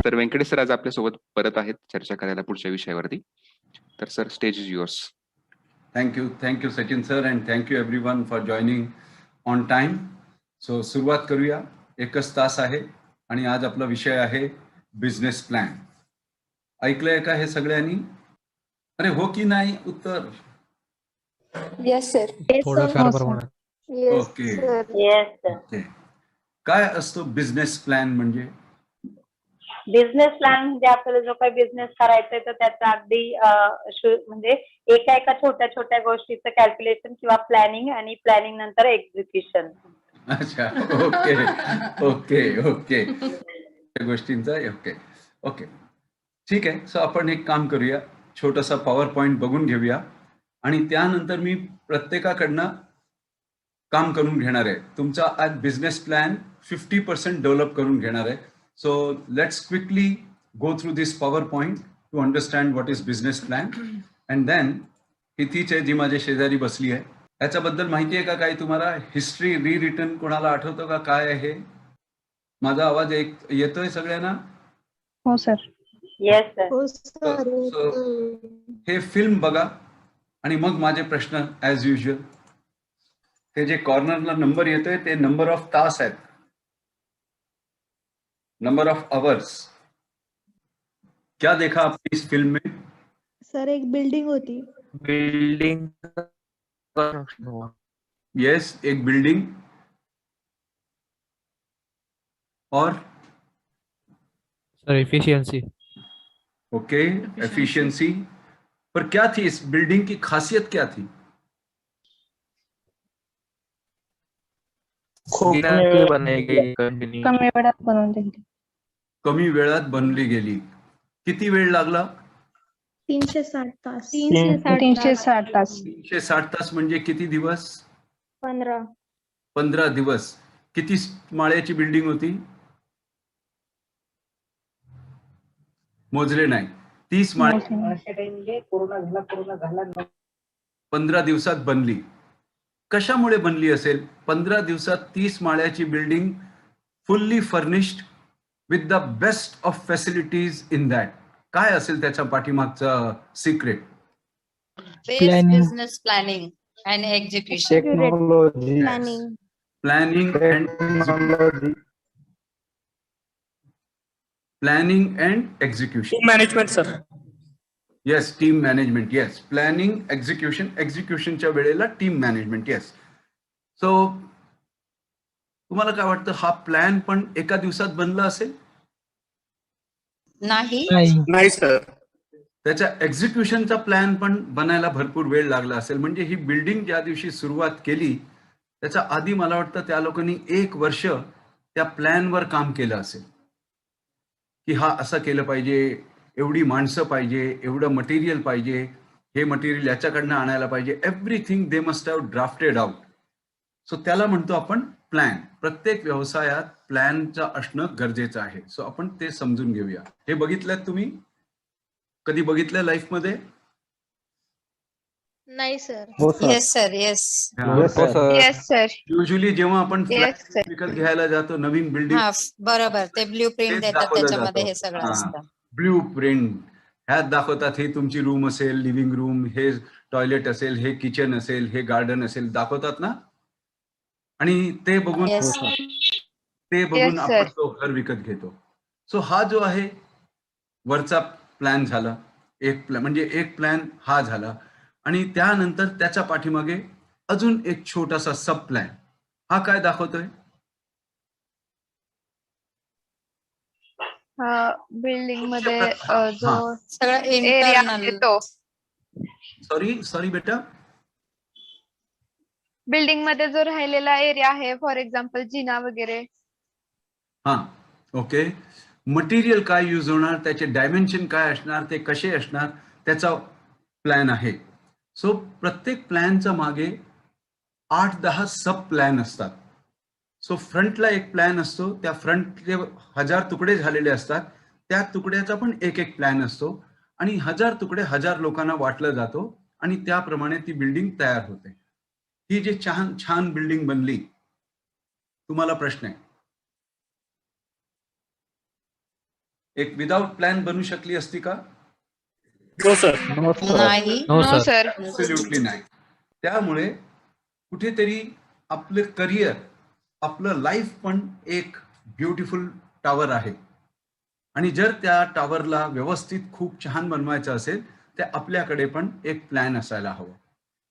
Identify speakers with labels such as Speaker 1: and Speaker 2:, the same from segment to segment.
Speaker 1: तर व्यंकटेश सर आज आपल्यासोबत परत आहेत चर्चा करायला पुढच्या विषयावरती. तर sir, stage is yours.
Speaker 2: Thank you Sachin sir, and thank you everyone for joining on time. So सुरुवात करूया. 1 तास आहे आणि आज आपला विषय आहे बिझनेस प्लॅन. ऐकलंय का हे सगळ्यांनी? अरे हो की नाही उत्तर?
Speaker 3: Yes sir.
Speaker 4: थोडंफार प्रमाणात.
Speaker 2: Okay
Speaker 5: yes.
Speaker 2: ओके. काय असतो बिझनेस प्लॅन म्हणजे?
Speaker 5: बिझनेस प्लॅन म्हणजे आपल्याला जो काही बिझनेस करायचा आहे तर त्याचा अगदी म्हणजे एका छोट्या छोट्या गोष्टीचं कॅल्क्युलेशन किंवा प्लॅनिंग आणि प्लॅनिंग नंतर एक्झिक्युशन.
Speaker 2: अच्छा, ओके ओके ओके. गोष्टींचा ओके ओके ठीक आहे. सो आपण एक काम करूया, छोटासा पॉवर पॉइंट बघून घेऊया आणि त्यानंतर मी प्रत्येकाकडनं काम करून घेणार आहे. तुमचा आज बिझनेस प्लॅन 50% डेव्हलप करून घेणार आहे. So let's quickly go through this PowerPoint to understand what is business plan. And then हितीच आहे जी माझ्या शेजारी बसली आहे, याच्याबद्दल माहिती आहे का काही तुम्हाला? हिस्ट्री रिटर्न कोणाला आठवतं का काय आहे? माझा आवाज येतोय सगळ्यांना?
Speaker 3: हो सर.
Speaker 5: Yes sir.
Speaker 2: हे फिल्म बघा आणि मग माझे प्रश्न ऍज युजल. ते जे कॉर्नरला नंबर येतोय ते नंबर ऑफ तास आहेत, नंबर ऑफ आवर्स. क्या देखा आपने इस फिल्म में?
Speaker 6: सर एक बिल्डिंग होती.
Speaker 4: बिल्डिंग.
Speaker 2: यस, एक बिल्डिंग. और
Speaker 4: सर एफिशिएंसी.
Speaker 2: Okay, efficiency. पर क्या थी इस बिल्डिंग की खासियत? क्या थी?
Speaker 4: कमी
Speaker 3: वेळात बनवून दिली.
Speaker 2: कमी वेळात बनली गेली. किती वेळ लागला?
Speaker 6: 360 तास.
Speaker 3: 360 तास.
Speaker 2: 360 तास म्हणजे किती दिवस?
Speaker 6: 15.
Speaker 2: 15 दिवस. किती माळ्याची बिल्डिंग होती? मोजले नाही. 30 माळे 15 दिवसात बनली. कशामुळे बनली असेल? 15 दिवसात 30 माळ्याची building fully furnished with the best of facilities in that. काय असेल त्याच्या पाठीमागचं secret?
Speaker 7: Business planning and execution.
Speaker 2: Planning and execution.
Speaker 4: Management sir.
Speaker 2: Yes, team management. Yes, planning एक्झिक्युशनच्या वेळेला टीम मॅनेजमेंट. येस. सो तुम्हाला काय वाटतं, हा प्लॅन पण एका दिवसात बनला असेल?
Speaker 7: नाही
Speaker 4: सर.
Speaker 2: त्याच्या एक्झिक्युशनचा प्लॅन पण बनायला भरपूर वेळ लागला असेल. म्हणजे ही बिल्डिंग ज्या दिवशी सुरुवात केली त्याच्या आधी मला वाटतं त्या लोकांनी 1 वर्ष त्या प्लॅनवर काम केलं असेल की हा असं केलं पाहिजे, एवढी माणसं पाहिजे, एवढं मटेरियल पाहिजे, हे मटेरियल याच्याकडनं आणायला पाहिजे. Everything they must have drafted out. So त्याला म्हणतो आपण प्लॅन. प्रत्येक व्यवसायात प्लॅनचं असणं गरजेचं आहे. सो आपण ते समजून घेऊया. हे बघितलं तुम्ही? कधी बघितलं लाईफ मध्ये?
Speaker 6: नाही sir.
Speaker 7: Yes sir. Yes
Speaker 3: yes sir.
Speaker 2: Usually जेव्हा आपण फ्लॅट विकत घ्यायला जातो, नवीन बिल्डिंग,
Speaker 7: हा बरोबर. ते ब्ल्यू प्रिंट देतात, त्याच्यामध्ये हे सगळं असतं.
Speaker 2: ब्ल्यू प्रिंट ह्यात दाखवतात हे तुमची रूम असेल, लिव्हिंग रूम, हे टॉयलेट असेल, हे किचन असेल, हे गार्डन असेल, दाखवतात ना. आणि ते बघून आपण तो घर विकत घेतो. सो हा जो आहे वरचा प्लॅन झाला, एक प्लॅन हा झाला. आणि त्यानंतर त्याच्या पाठीमागे अजून एक छोटासा सब प्लॅन. हा काय दाखवतोय?
Speaker 3: बिल्डिंग मध्ये जो
Speaker 7: सगळं
Speaker 3: एरिया
Speaker 7: इंटरनल.
Speaker 3: तो
Speaker 2: सॉरी बेटा.
Speaker 3: बिल्डिंग मध्ये जो राहिलेला एरिया आहे, फॉर एक्झाम्पल जिना वगैरे.
Speaker 2: हा, ओके. मटेरियल काय यूज होणार, त्याचे डायमेन्शन काय असणार, ते कसे असणार, त्याचा प्लॅन आहे. सो प्रत्येक प्लॅनच्या मागे 8-10 सब प्लॅन असतात. सो फ्रंटला एक प्लॅन असतो, त्या फ्रंटचे 1000 तुकडे झालेले असतात, त्या तुकड्याचा पण एक प्लॅन असतो आणि 1000 तुकडे 1000 लोकांना वाटलं जातो आणि त्याप्रमाणे ती बिल्डिंग तयार होते. ही जी छान बिल्डिंग बनली, तुम्हाला प्रश्न आहे, एक विदाउट प्लॅन बनू शकली असती का?
Speaker 4: No sir.
Speaker 7: नाही.
Speaker 4: No
Speaker 3: no
Speaker 4: sir.
Speaker 3: Sir.
Speaker 2: Absolutely नाही. त्यामुळे कुठेतरी आपलं करिअर, आपलं लाईफ पण एक ब्युटिफुल टॉवर आहे. आणि जर त्या टॉवरला व्यवस्थित खूप छान बनवायचं असेल तर आपल्याकडे पण एक प्लॅन असायला हवा.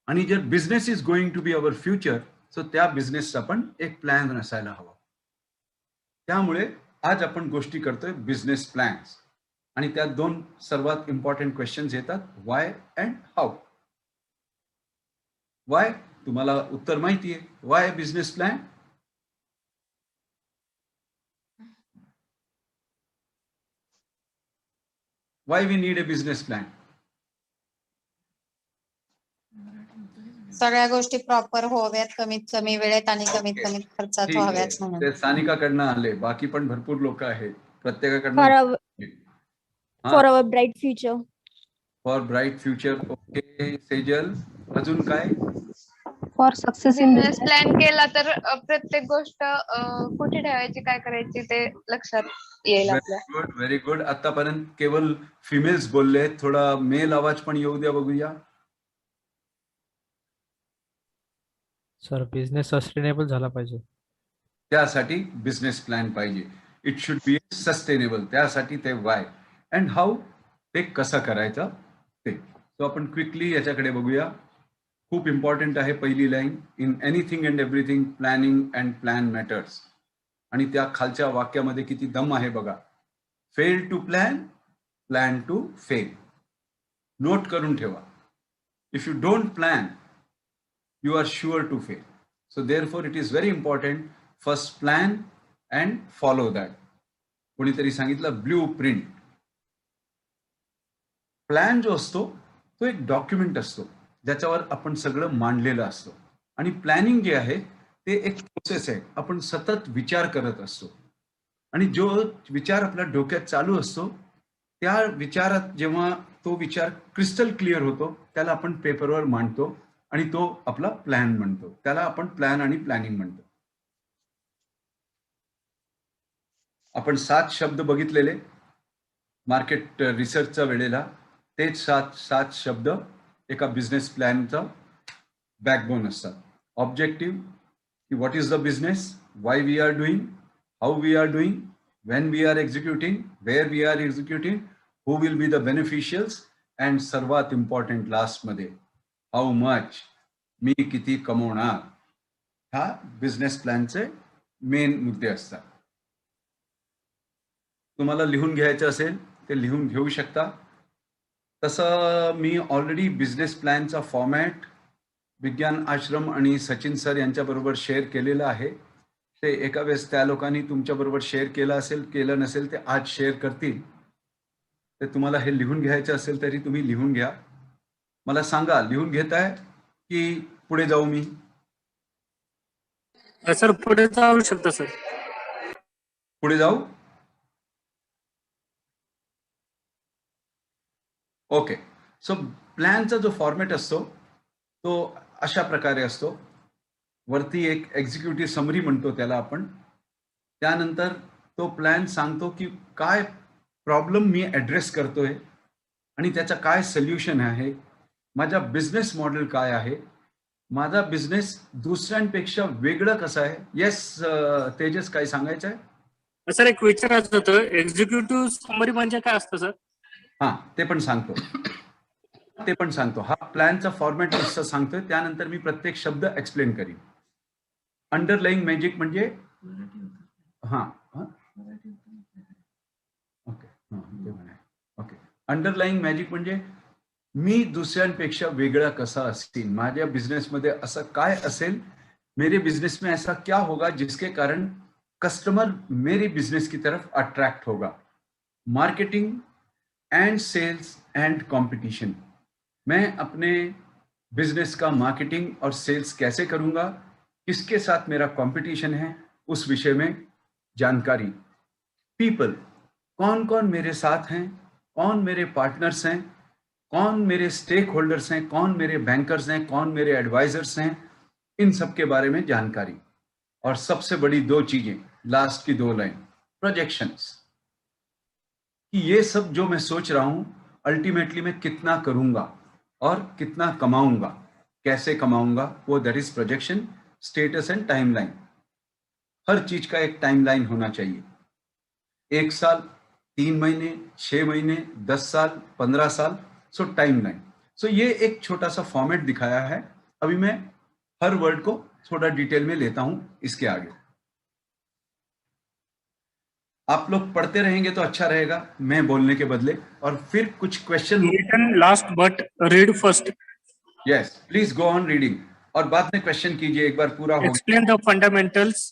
Speaker 2: आणि जर business is going to be our future, so त्या बिझनेसचा पण एक प्लॅन असायला हवा. त्यामुळे आज आपण गोष्टी करतोय बिझनेस प्लॅन्स, आणि त्यात दोन सर्वात इम्पॉर्टंट क्वेश्चन्स येतात, वाय अँड हाऊ. वाय तुम्हाला उत्तर माहिती आहे. Why business plan? Why we need a business plan?
Speaker 7: सगळ्या गोष्टी प्रॉपर व्हाव्यात, कमीत कमी वेळेत आणि कमीत
Speaker 2: ओके,
Speaker 7: कमी खर्चात
Speaker 2: ठीक आहे.
Speaker 7: व्हाव्यात म्हणून.
Speaker 2: ते सानिकाकडनं आले, बाकी पण भरपूर लोक आहेत,
Speaker 6: फॉर
Speaker 2: प्रत्येकाकडनं.
Speaker 6: For our bright future.
Speaker 2: For bright future. Okay Sejal, अजून काय?
Speaker 6: For success in
Speaker 3: business plan केला तर प्रत्येक गोष्ट कुठे ठेवायची, काय करायची ते लक्षात येईल आपल्या.
Speaker 2: Very good, very good. आतापर्यंत केवळ फिमेल्स बोलले, थोडा मेल आवाज पण येऊ द्या, बघूया.
Speaker 4: सर बिझनेस सस्टेनेबल झाला पाहिजे.
Speaker 2: त्यासाठी बिझनेस प्लॅन पाहिजे. It should be sustainable. त्यासाठी ते वाय अँड हाऊ, ते कसं करायचं ते. तो आपण क्विकली याच्याकडे बघूया. खूप इम्पॉर्टंट आहे पहिली line, in anything and everything planning and plan matters. आणि त्या खालच्या वाक्यामध्ये किती दम आहे बघा. Fail to plan, plan to fail. Note करून ठेवा. If you don't plan, you are sure to fail. So therefore it is very important, first plan and follow that. कोणीतरी सांगितलं ब्ल्यू प्रिंट. प्लॅन जो असतो तो एक डॉक्युमेंट असतो ज्याच्यावर आपण सगळं मांडलेलं असतो. आणि प्लॅनिंग जे आहे ते एक प्रोसेस आहे. आपण सतत विचार करत असतो, आणि जो विचार आपल्या डोक्यात चालू असतो त्या विचारात जेव्हा तो विचार क्रिस्टल क्लिअर होतो त्याला आपण पेपरवर मांडतो, आणि तो आपला प्लॅन म्हणतो. त्याला आपण प्लॅन आणि प्लॅनिंग म्हणतो. आपण 7 शब्द बघितलेले मार्केट रिसर्चच्या वेळेला. तेच 7 शब्द एका बिझनेस प्लॅनचा बॅकबोन असतात. ऑब्जेक्टिव्ह, की what is the business, why we are doing, how we are doing, when we are executing, where we are executing, who will be the beneficials, and सर्वात इम्पॉर्टंट लास्टमध्ये how much, मी किती कमवणार. हा business प्लॅनचे main मुद्दे असतात. तुम्हाला लिहून घ्यायचं असेल ते लिहून घेऊ शकता. तसं मी ऑलरेडी बिझनेस प्लॅनचा फॉर्मॅट विज्ञान आश्रम आणि सचिन सर यांच्याबरोबर शेअर केलेलं आहे. ते एका वेळेस त्या लोकांनी तुमच्याबरोबर शेअर केलं असेल, केलं नसेल ते आज शेअर करतील. ते तुम्हाला हे लिहून घ्यायचं असेल तरी तुम्ही लिहून घ्या. मला सांगा, लिहून घेताय की पुढे जाऊ मी?
Speaker 8: सर पुढे जाऊ शकता सर.
Speaker 2: पुढे जाऊ? ओके. सो प्लॅनचा जो फॉर्मॅट असतो तो अशा प्रकारे असतो. वरती एक एक्झिक्युटिव्ह समरी म्हणतो त्याला आपण. त्यानंतर तो प्लॅन सांगतो की काय प्रॉब्लेम मी ॲड्रेस करतोय आणि त्याचा काय सोल्युशन आहे, माझा बिझनेस मॉडेल काय आहे, माझा बिझनेस दुसऱ्यांपेक्षा वेगळं कसं आहे. येस तेजस, काय सांगायचं आहे?
Speaker 8: सर एक विचारायचं होतं, एक्झिक्युटिव्ह समरी म्हणजे काय असतं सर?
Speaker 2: हां, ते पण सांगतो. हा प्लॅनचा फॉर्मॅट नुसतं सांगतोय, त्यानंतर मी प्रत्येक शब्द एक्सप्लेन करीन. अंडरलाईंग मॅजिक म्हणजे ओके. अंडरलाईंग मॅजिक म्हणजे मी दुसऱ्यांपेक्षा वेगळा कसा असेल, माझ्या बिझनेसमध्ये असं काय असेल, मेरे बिजनेस में ऐसा क्या होगा जिसके कारण कस्टमर मेरे बिजनेस की तरफ अट्रैक्ट होगा. Marketing and sales and competition, मैं अपने बिजनेस का मार्केटिंग और सेल्स कैसे करूंगा, किसके साथ मेरा कंपटीशन है, उस विषय में जानकारी. पीपल, कौन कौन मेरे साथ हैं, कौन मेरे पार्टनर्स हैं, कौन मेरे स्टेक होल्डर्स हैं, कौन मेरे बैंकर्स हैं, कौन मेरे एडवाइजर्स हैं, इन सब के बारे में जानकारी. और सबसे बड़ी 2 चीजें, लास्ट की 2 लाइन, प्रोजेक्शंस. कि ये सब जो मैं सोच रहा हूं अल्टीमेटली मैं कितना करूंगा और कितना कमाऊंगा, कैसे कमाऊंगा, वो that is projection, status and timeline. हर चीज का एक टाइमलाइन होना चाहिए, 1 साल, 3 महीने, 6 महीने, 10 साल, 15 साल, सो टाइमलाइन। सो ये एक छोटा सा फॉर्मेट दिखाया है। अभी मैं हर वर्ड को थोड़ा डिटेल में लेता हूं इसके आगे। आप लोग पढ़ते रहेंगे तो अच्छा रहेगा, मैं बोलने के बदले, और फिर कुछ question.
Speaker 8: Written last but read first.
Speaker 2: Yes, please go on reading, और बाद में क्वेश्चन कीजिए एक बार पूरा हो गया।
Speaker 8: Explain the fundamentals,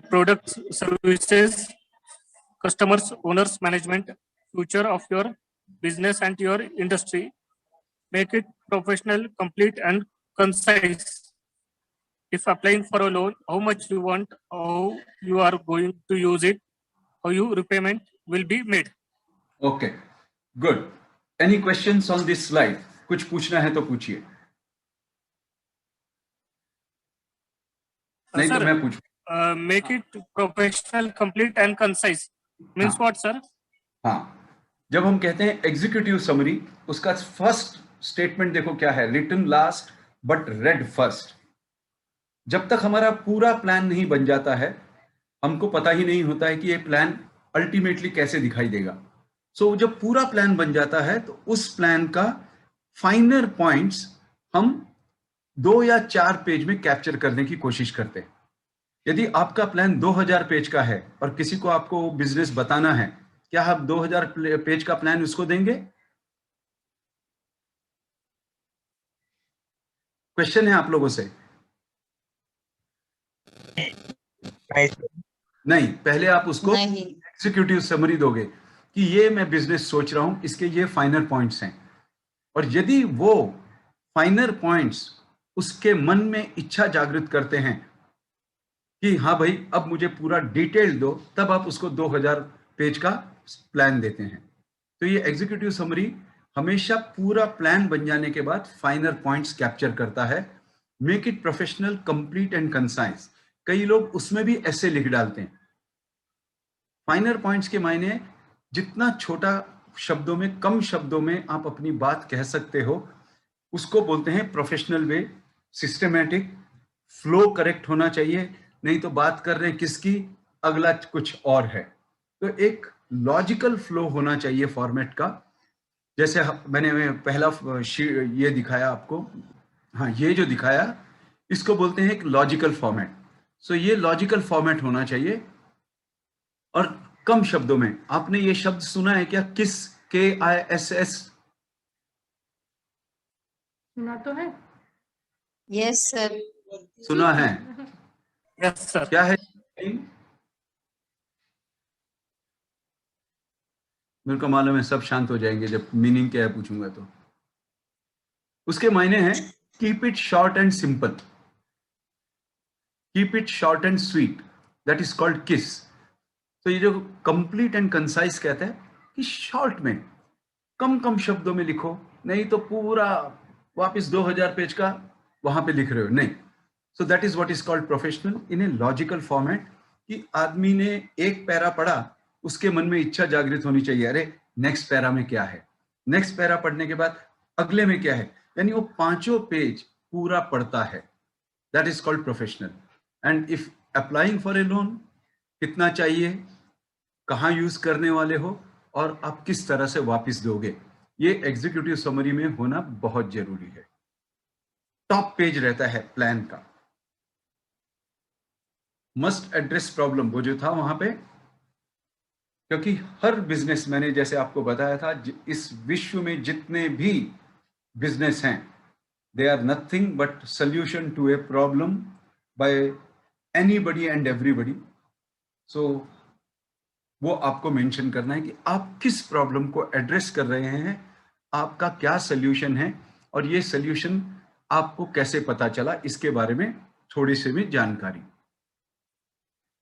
Speaker 8: products, services, customers, owners, management, future of your business and your industry. Make it professional, complete and concise. If applying for a loan, how much you want, how you are going to use it, how your repayment will be made.
Speaker 2: Okay, good. Any questions on this slide? कुछ पूछना है तो पूछिए, नहीं तो
Speaker 8: Sir,
Speaker 2: मैं पूछूं।
Speaker 8: make it professional, complete and concise. Means
Speaker 2: हाँ।
Speaker 8: what, sir?
Speaker 2: हाँ, जब हम कहते हैं एग्जीक्यूटिव समरी, उसका फर्स्ट स्टेटमेंट देखो क्या है, written last but read first. जब तक हमारा पूरा प्लान नहीं बन जाता है, हमको पता ही नहीं होता है कि ये प्लान अल्टीमेटली कैसे दिखाई देगा। सो जब पूरा प्लान बन जाता है तो उस प्लान का फाइनर पॉइंट्स हम 2 या 4 पेज में कैप्चर करने की कोशिश करते हैं। यदि आपका प्लान 2000 पेज का है और किसी को आपको बिजनेस बताना है, क्या आप 2000 पेज का प्लान उसको देंगे? क्वेश्चन है आप लोगों से। नहीं, पहले आप उसको
Speaker 7: नहीं।
Speaker 2: एग्जीक्यूटिव समरी दोगे कि ये मैं बिजनेस सोच रहा हूं, इसके ये फाइनल पॉइंट्स हैं। और यदि वो फाइनल पॉइंट्स उसके मन में इच्छा जागृत करते हैं कि हाँ भाई अब मुझे पूरा डिटेल दो, तब आप उसको 2000 पेज का प्लान देते हैं। तो ये एग्जीक्यूटिव समरी हमेशा पूरा प्लान बन जाने के बाद फाइनल पॉइंट्स कैप्चर करता है। Make it professional, complete and concise. कई लोग उसमें भी ऐसे लिख डालते हैं। फाइनल पॉइंट्स के मायने जितना छोटा शब्दों में, कम शब्दों में आप अपनी बात कह सकते हो, उसको बोलते हैं professional way. Systematic, flow correct होना चाहिए, नहीं तो बात कर रहे हैं किसकी, अगला कुछ और है। तो एक लॉजिकल फ्लो होना चाहिए फॉर्मेट का। जैसे मैंने पहला ये दिखाया आपको, हाँ ये जो दिखाया, इसको बोलते हैं एक लॉजिकल फॉर्मेट। सो ये लॉजिकल फॉर्मेट होना चाहिए। और कम शब्दों में, आपने ये शब्द सुना है क्या, किस, KISS?
Speaker 9: सुना तो है।
Speaker 7: Yes sir.
Speaker 2: सुना है?
Speaker 8: Yes, sir.
Speaker 2: क्या है? मेरे को मालूम है सब शांत हो जाएंगे जब मीनिंग क्या है पूछूंगा तो। उसके मायने हैं keep it short and simple, keep it short and sweet, that is called किस। तो ये जो कंप्लीट एंड कंसाइज कहता है कि शॉर्ट में, कम शब्दों में लिखो, नहीं तो पूरा वापस 2000 पेज का वहां पे लिख रहे हो, नहीं। So that is what is called professional in a logical format. कि आदमी ने एक पैरा पढ़ा, उसके मन में इच्छा जागृत होनी चाहिए, अरे नेक्स्ट पैरा में क्या है, नेक्स्ट पैरा पढ़ने के बाद अगले में क्या है, यानी वो 5 पेज पूरा पढ़ता है। That is called professional. And if applying for a loan, कितना चाहिए, कहाँ यूज करने वाले हो, और आप किस तरह से वापस दोगे, ये एग्जीक्यूटिव समरी में होना बहुत जरूरी है। टॉप पेज रहता है प्लान का। मस्ट एड्रेस प्रॉब्लम, वो जो था वहां पे, क्योंकि हर बिजनेस, मैंने जैसे आपको बताया था, इस विश्व में जितने भी बिजनेस हैं, they are nothing but solution to a problem by anybody and everybody. So वो आपको मेंशन करना है कि आप किस प्रॉब्लम को एड्रेस कर रहे हैं, आपका क्या सोल्यूशन है, और ये सोल्यूशन आपको कैसे पता चला, इसके बारे में थोड़ी सी भी जानकारी।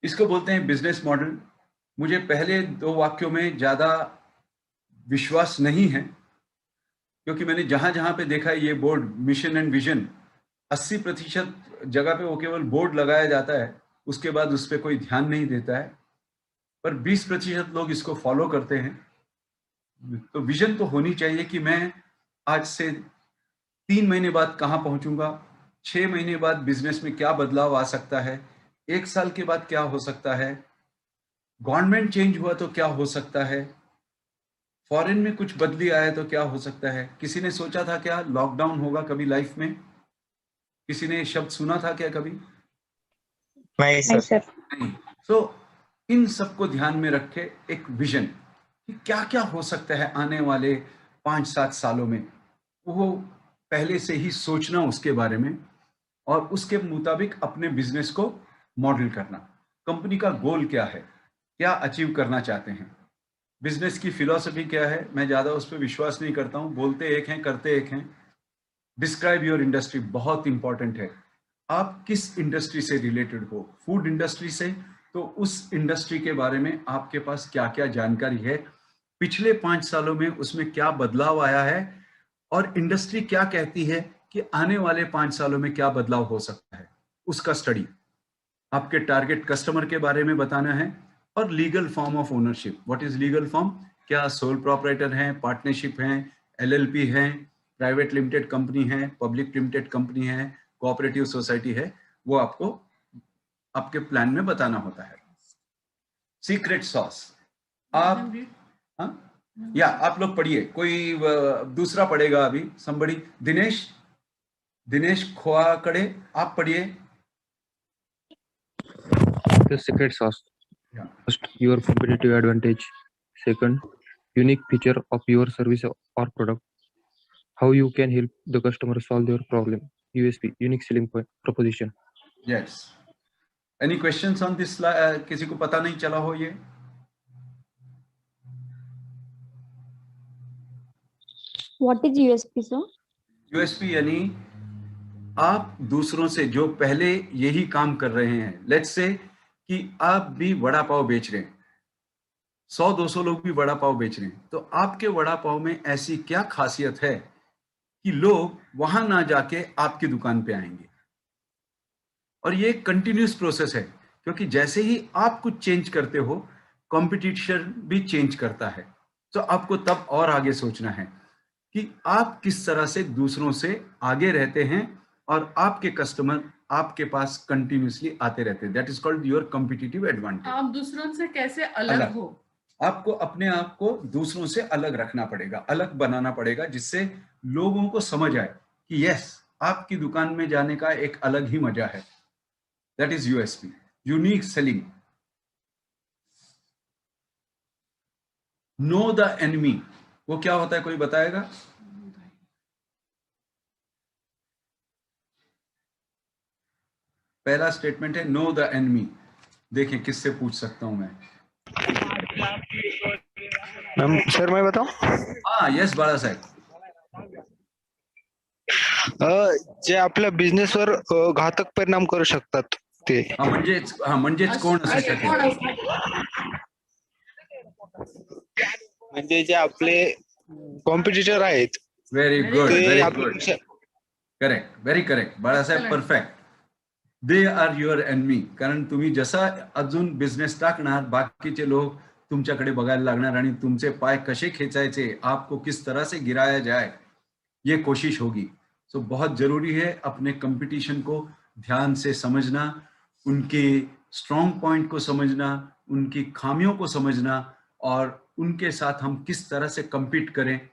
Speaker 2: इसको बोलते हैं बिजनेस मॉडल। मुझे पहले 2 वाक्यों में ज्यादा विश्वास नहीं है, क्योंकि मैंने जहां जहां पे देखा है ये बोर्ड, मिशन एंड विजन, 80% जगह पे वो केवल बोर्ड लगाया जाता है, उसके बाद उस पर कोई ध्यान नहीं देता है। पर 20% लोग इसको फॉलो करते हैं। तो विजन तो होनी चाहिए कि मैं आज से 3 महीने बाद कहाँ पहुंचूंगा, 6 महीने बाद बिजनेस में क्या बदलाव आ सकता है, 1 साल के बाद क्या हो सकता है, गवर्नमेंट चेंज हुआ तो क्या हो सकता है, फॉरेन में कुछ बदली आया तो क्या हो सकता है। किसी ने सोचा था क्या लॉकडाउन होगा कभी लाइफ में? किसी ने ये शब्द सुना था क्या कभी?
Speaker 9: नहीं सर।
Speaker 2: नहीं। सो इन सबको ध्यान में रखे एक विजन कि क्या क्या हो सकता है आने वाले 5-7 सालों में, वो पहले से ही सोचना उसके बारे में और उसके मुताबिक अपने बिजनेस को मॉडल करना। कंपनी का गोल क्या है, क्या अचीव करना चाहते हैं, बिजनेस की फिलॉसफी क्या है। मैं ज्यादा उस पर विश्वास नहीं करता हूं, बोलते एक हैं करते एक हैं। डिस्क्राइब योर इंडस्ट्री बहुत इंपॉर्टेंट है। आप किस इंडस्ट्री से रिलेटेड हो, फूड इंडस्ट्री से, तो उस इंडस्ट्री के बारे में आपके पास क्या क्या जानकारी है, पिछले 5 सालों में उसमें क्या बदलाव आया है और इंडस्ट्री क्या कहती है कि आने वाले 5 सालों में क्या बदलाव हो सकता है, उसका स्टडी। आपके टारगेट कस्टमर के बारे में बताना है और legal form of ownership. What is legal form? क्या सोल प्रोपराइटर हैं, पार्टनरशिप हैं, LLP हैं, प्राइवेट लिमिटेड कंपनी है, पब्लिक लिमिटेड कंपनी है, कोऑपरेटिव सोसाइटी है, वो आपको आपके प्लान में बताना होता है। सीक्रेट सॉस आप या आप लोग पढ़िए, कोई दूसरा पढ़ेगा अभी, somebody, दिनेश खोआकड़े, आप पढ़िए।
Speaker 10: The secret sauce.
Speaker 2: Yeah.
Speaker 10: First, your competitive advantage. Second, unique feature of your service or product. How you can help the customer solve their problem. USP, unique selling point proposition.
Speaker 2: Yes. Any questions on this? किसी को पता नहीं चला हो ये?
Speaker 6: What is USP, sir?
Speaker 2: USP यानी आप दूसरों से जो पहले यही काम कर रहे हैं, लेट्स से कि आप भी वड़ा पाव बेच रहे हैं, 100-200 लोग भी वड़ा पाव बेच रहे हैं, तो आपके वड़ा पाव में ऐसी क्या खासियत है कि लोग वहां ना जाके आपकी दुकान पे आएंगे। और ये कंटिन्यूस प्रोसेस है, क्योंकि जैसे ही आप कुछ चेंज करते हो, कंपटीशन भी चेंज करता है। तो आपको तब और आगे सोचना है कि आप किस तरह से दूसरों से आगे रहते हैं और आपके कस्टमर आपके पास कंटिन्यूसली आते रहते हैं। That is called your competitive advantage.
Speaker 11: आप दूसरों से कैसे अलग हो?
Speaker 2: आपको अपने आप को दूसरों से अलग रखना पड़ेगा, अलग बनाना पड़ेगा, जिससे लोगों को समझ आए कि यस, आपकी दुकान में जाने का एक अलग ही मजा है। That is USP, unique selling. Know the enemy, वो क्या होता है, कोई बताएगा? पहला स्टेटमेंट है नो द एनिमी। देखिए किससे पूछ सकता हूं मैं।
Speaker 9: सर मैं बताऊं?
Speaker 2: हाँ, यस बाळासाहेब।
Speaker 9: जे आपल्या बिझनेसवर घातक परिणाम करू शकतात ते.
Speaker 2: म्हणजेच कोण असू शकेल?
Speaker 9: म्हणजे जे आपले कॉम्पिटिटर आहेत.
Speaker 2: Very good, very good, correct, very correct Balasaheb, perfect. They are your enemy. कारण तुम्ही जसा अजून बिझनेस टाकणार, बाकीचे लोग तुमच्याकडे बघायला लागणार आणि तुमचे पाय कसे खेचायचे, आपको किस तरह से गिराया जाए, ये कोशिश होगी। सो बहुत जरूरी है अपने कंपटीशन को ध्यान से समझना, उनके स्ट्रॉन्ग पॉइंट को समझना, उनकी खामियों को समझना और उनके साथ हम किस तरह से compete करें,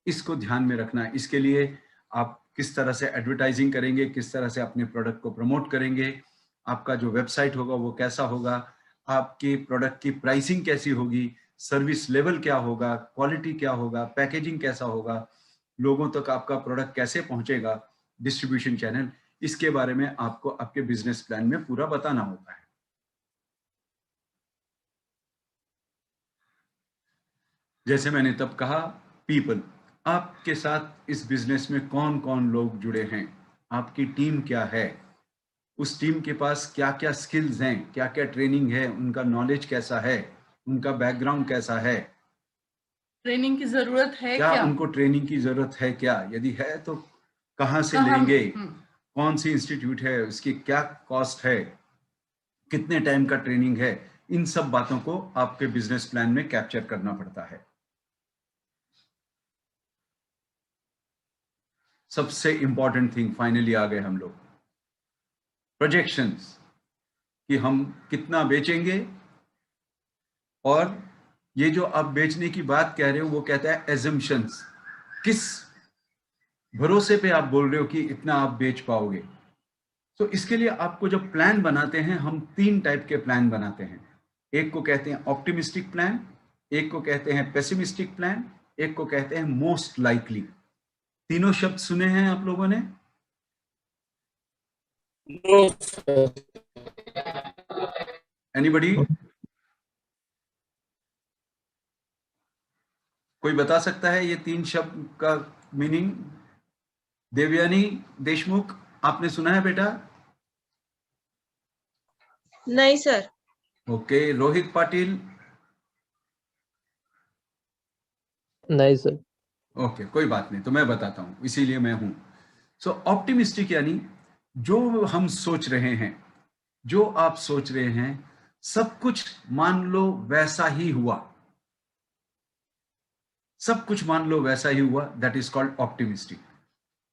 Speaker 2: इसको ध्यान में रखना। इसके लिए आप किस तरह से एडवर्टाइजिंग करेंगे, किस तरह से अपने प्रोडक्ट को प्रमोट करेंगे, आपका जो वेबसाइट होगा वो कैसा होगा, आपके प्रोडक्ट की प्राइसिंग कैसी होगी, सर्विस लेवल क्या होगा, क्वालिटी क्या होगा, पैकेजिंग कैसा होगा, लोगों तक आपका प्रोडक्ट कैसे पहुंचेगा, डिस्ट्रीब्यूशन चैनल, इसके बारे में आपको आपके बिजनेस प्लान में पूरा बताना होता है। जैसे मैंने तब कहा, पीपल, आपके साथ इस बिजनेस में कौन कौन लोग जुड़े हैं, आपकी टीम क्या है, उस टीम के पास क्या क्या स्किल्स हैं, क्या क्या ट्रेनिंग है, उनका नॉलेज कैसा है, उनका बैकग्राउंड कैसा है,
Speaker 11: ट्रेनिंग की जरूरत है
Speaker 2: क्या
Speaker 11: क्या?
Speaker 2: उनको ट्रेनिंग की जरूरत है क्या, यदि है तो कहाँ से लेंगे, कौन सी इंस्टीट्यूट है, उसकी क्या कॉस्ट है, कितने टाइम का ट्रेनिंग है, इन सब बातों को आपके बिजनेस प्लान में कैप्चर करना पड़ता है। सबसे इंपॉर्टेंट थिंग, फाइनली आ गए हम लोग, प्रोजेक्शंस, कि हम कितना बेचेंगे, और ये जो आप बेचने की बात कह रहे हो वो कहता है एजम्पशंस, किस भरोसे पे आप बोल रहे हो कि इतना आप बेच पाओगे। तो इसके लिए आपको जब प्लान बनाते हैं, हम 3 टाइप के प्लान बनाते हैं। एक को कहते हैं ऑप्टिमिस्टिक प्लान, एक को कहते हैं पेसिमिस्टिक प्लान, एक को कहते हैं मोस्ट लाइकली। तीनों शब्द सुने हैं आप लोगों ने? एनीबडी? कोई बता सकता है ये 3 शब्द का मीनिंग? देवयानी देशमुख, आपने सुना है बेटा?
Speaker 11: नहीं सर।
Speaker 2: ओके, रोहित पाटिल?
Speaker 4: नहीं सर।
Speaker 2: ओके, कोई बात नहीं, तो मैं बताता हूं, इसीलिए मैं हूं। सो ऑप्टिमिस्टिक यानी जो हम सोच रहे हैं, जो आप सोच रहे हैं, सब कुछ मान लो वैसा ही हुआ, सब कुछ मान लो वैसा ही हुआ, दैट इज कॉल्ड ऑप्टिमिस्टिक।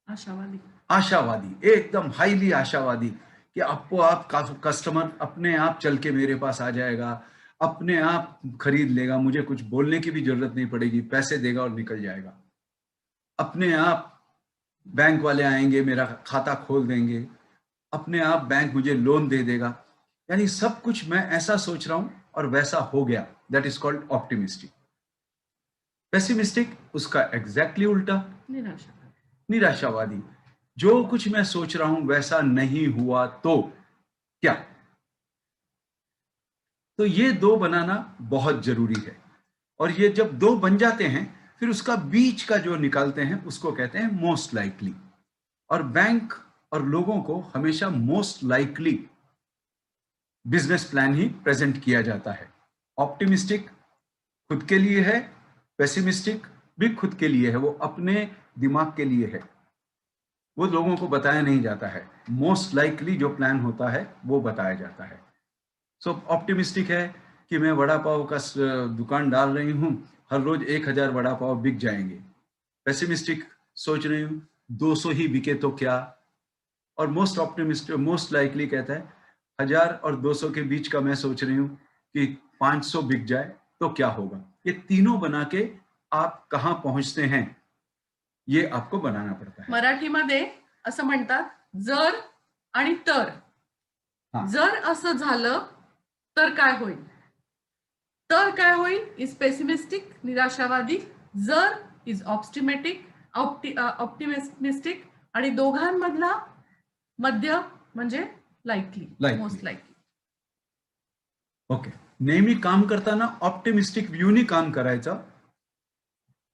Speaker 11: आशावादी।
Speaker 2: आशावादी, एकदम हाईली आशावादी, कि आपको आप कस्टमर अपने आप चल के मेरे पास आ जाएगा, अपने आप खरीद लेगा, मुझे कुछ बोलने की भी जरूरत नहीं पड़ेगी, पैसे देगा और निकल जाएगा, अपने आप बैंक वाले आएंगे, मेरा खाता खोल देंगे, अपने आप बैंक मुझे लोन दे देगा। यानी सब कुछ मैं ऐसा सोच रहा हूं और वैसा हो गया, that is called optimistic. Pessimistic उसका एग्जैक्टली उल्टा, निराशावादी, जो कुछ मैं सोच रहा हूं वैसा नहीं हुआ तो क्या। तो ये 2 बनाना बहुत जरूरी है, और ये जब 2 बन जाते हैं, फिर उसका बीच का जो निकालते हैं उसको कहते हैं मोस्ट लाइकली। और बैंक और लोगों को हमेशा मोस्ट लाइकली बिजनेस प्लान ही प्रेजेंट किया जाता है। ऑप्टिमिस्टिक खुद के लिए है, पेसिमिस्टिक भी खुद के लिए है, वो अपने दिमाग के लिए है, वो लोगों को बताया नहीं जाता है। मोस्ट लाइकली जो प्लान होता है वो बताया जाता है। सो ऑप्टिमिस्टिक है कि मैं वड़ा पाव का दुकान डाल रही हूं, हर रोज 1000 वड़ा पाव बिक जाएंगे। पेसिमिस्टिक सोच रही हूं 200 ही बिके तो क्या। और मोस्ट लाइकली कहता है 1000 और 200 के बीच का मैं सोच रही हूं कि 500 बिक जाए तो क्या होगा। ये तीनों बना के आप कहां पहुंचते हैं ये आपको बनाना पड़ता है।
Speaker 11: मराठीमध्ये असं म्हणतात, जर आणि तर, जर असं झालं तर काय होईल, तर काय होईल इज पेसिमिस्टिक, निराशावादी, जर इज ऑप्टिमिस्टिक, आणि दोघांमधला मध्य म्हणजे लाईकली, मोस्ट लाईकली।
Speaker 2: ओके, नेहमी काम करताना ऑप्टिमिस्टिक व्ह्यूनी काम करायचं,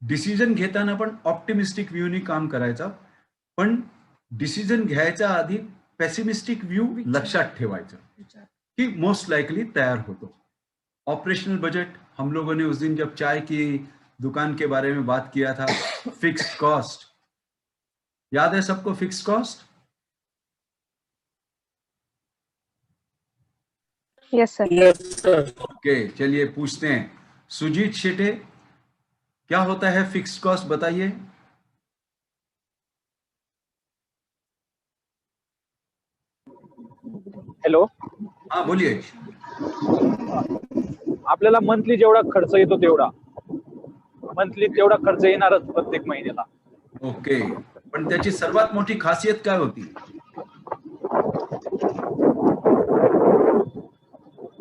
Speaker 2: डिसिजन घेताना पण ऑप्टिमिस्टिक व्ह्यूनी काम करायचं, पण डिसिजन घ्यायच्या आधी पेसिमिस्टिक व्यू लक्षात ठेवायचं कि मोस्ट लाइकली तैयार हो। तो ऑपरेशनल बजट, हम लोगों ने उस दिन जब चाय की दुकान के बारे में बात किया था, फिक्स्ड कॉस्ट याद है सबको? Fixed cost,
Speaker 3: yes sir.
Speaker 2: Okay, चलिए पूछते हैं सुजीत शेटे, क्या होता है फिक्स्ड कॉस्ट, बताइए।
Speaker 12: हॅलो,
Speaker 2: हाँ बोलिए।
Speaker 12: आपल्याला मंथली जेवढा खर्च येतो तेवढा, मंथली तेवढा खर्च येणारच प्रत्येक महिन्याला।
Speaker 2: ओके, पण त्याची सर्वात मोठी खासियत काय होती?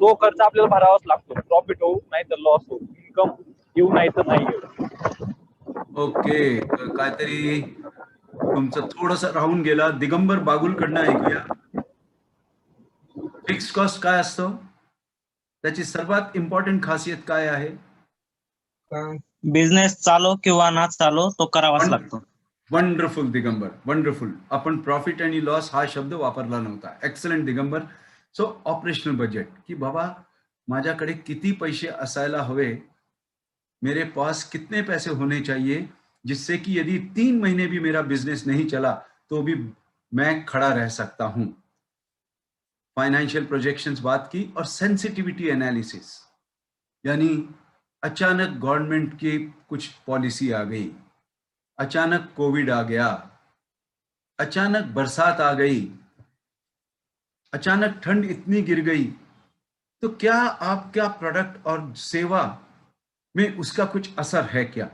Speaker 12: तो खर्च आपल्याला भरावाच लागतो, प्रॉफिट हो नाही तर लॉस हो, इन्कम येऊ नाही तर नाही येऊ।
Speaker 2: ओके, तर काहीतरी तुमचं थोडंसं राहून गेला, दिगंबर बागुलकडनं ऐकूया। फिक्स्ड कॉस्ट काय असतं, त्याची सर्वात इम्पॉर्टंट खासियत काय आहे?
Speaker 13: बिझनेस चालो किंवा ना चालो तो करावाच लागतो।
Speaker 2: Wonderful Digambar, wonderful. आपण प्रॉफिट आणि लॉस हा शब्द वापरला नव्हता। एक्सलेंट दिगंबर। सो ऑपरेशनल बजेट, कि बाबा माझ्याकडे किती पैसे असायला हवे, मेरे पास कितने पैसे होने चाहिए जिससे कि यदि 3 महीने भी मेरा बिजनेस नहीं चला तो भी मैं खड़ा रह सकता हूं। फाइनेंशियल प्रोजेक्शंस बात की, और सेंसिटिविटी एनालिसिस, यानी अचानक गवर्नमेंट की कुछ पॉलिसी आ गई, अचानक कोविड आ गया, अचानक बरसात आ गई, अचानक ठंड इतनी गिर गई, तो क्या आपका प्रोडक्ट और सेवा में उसका कुछ असर है क्या?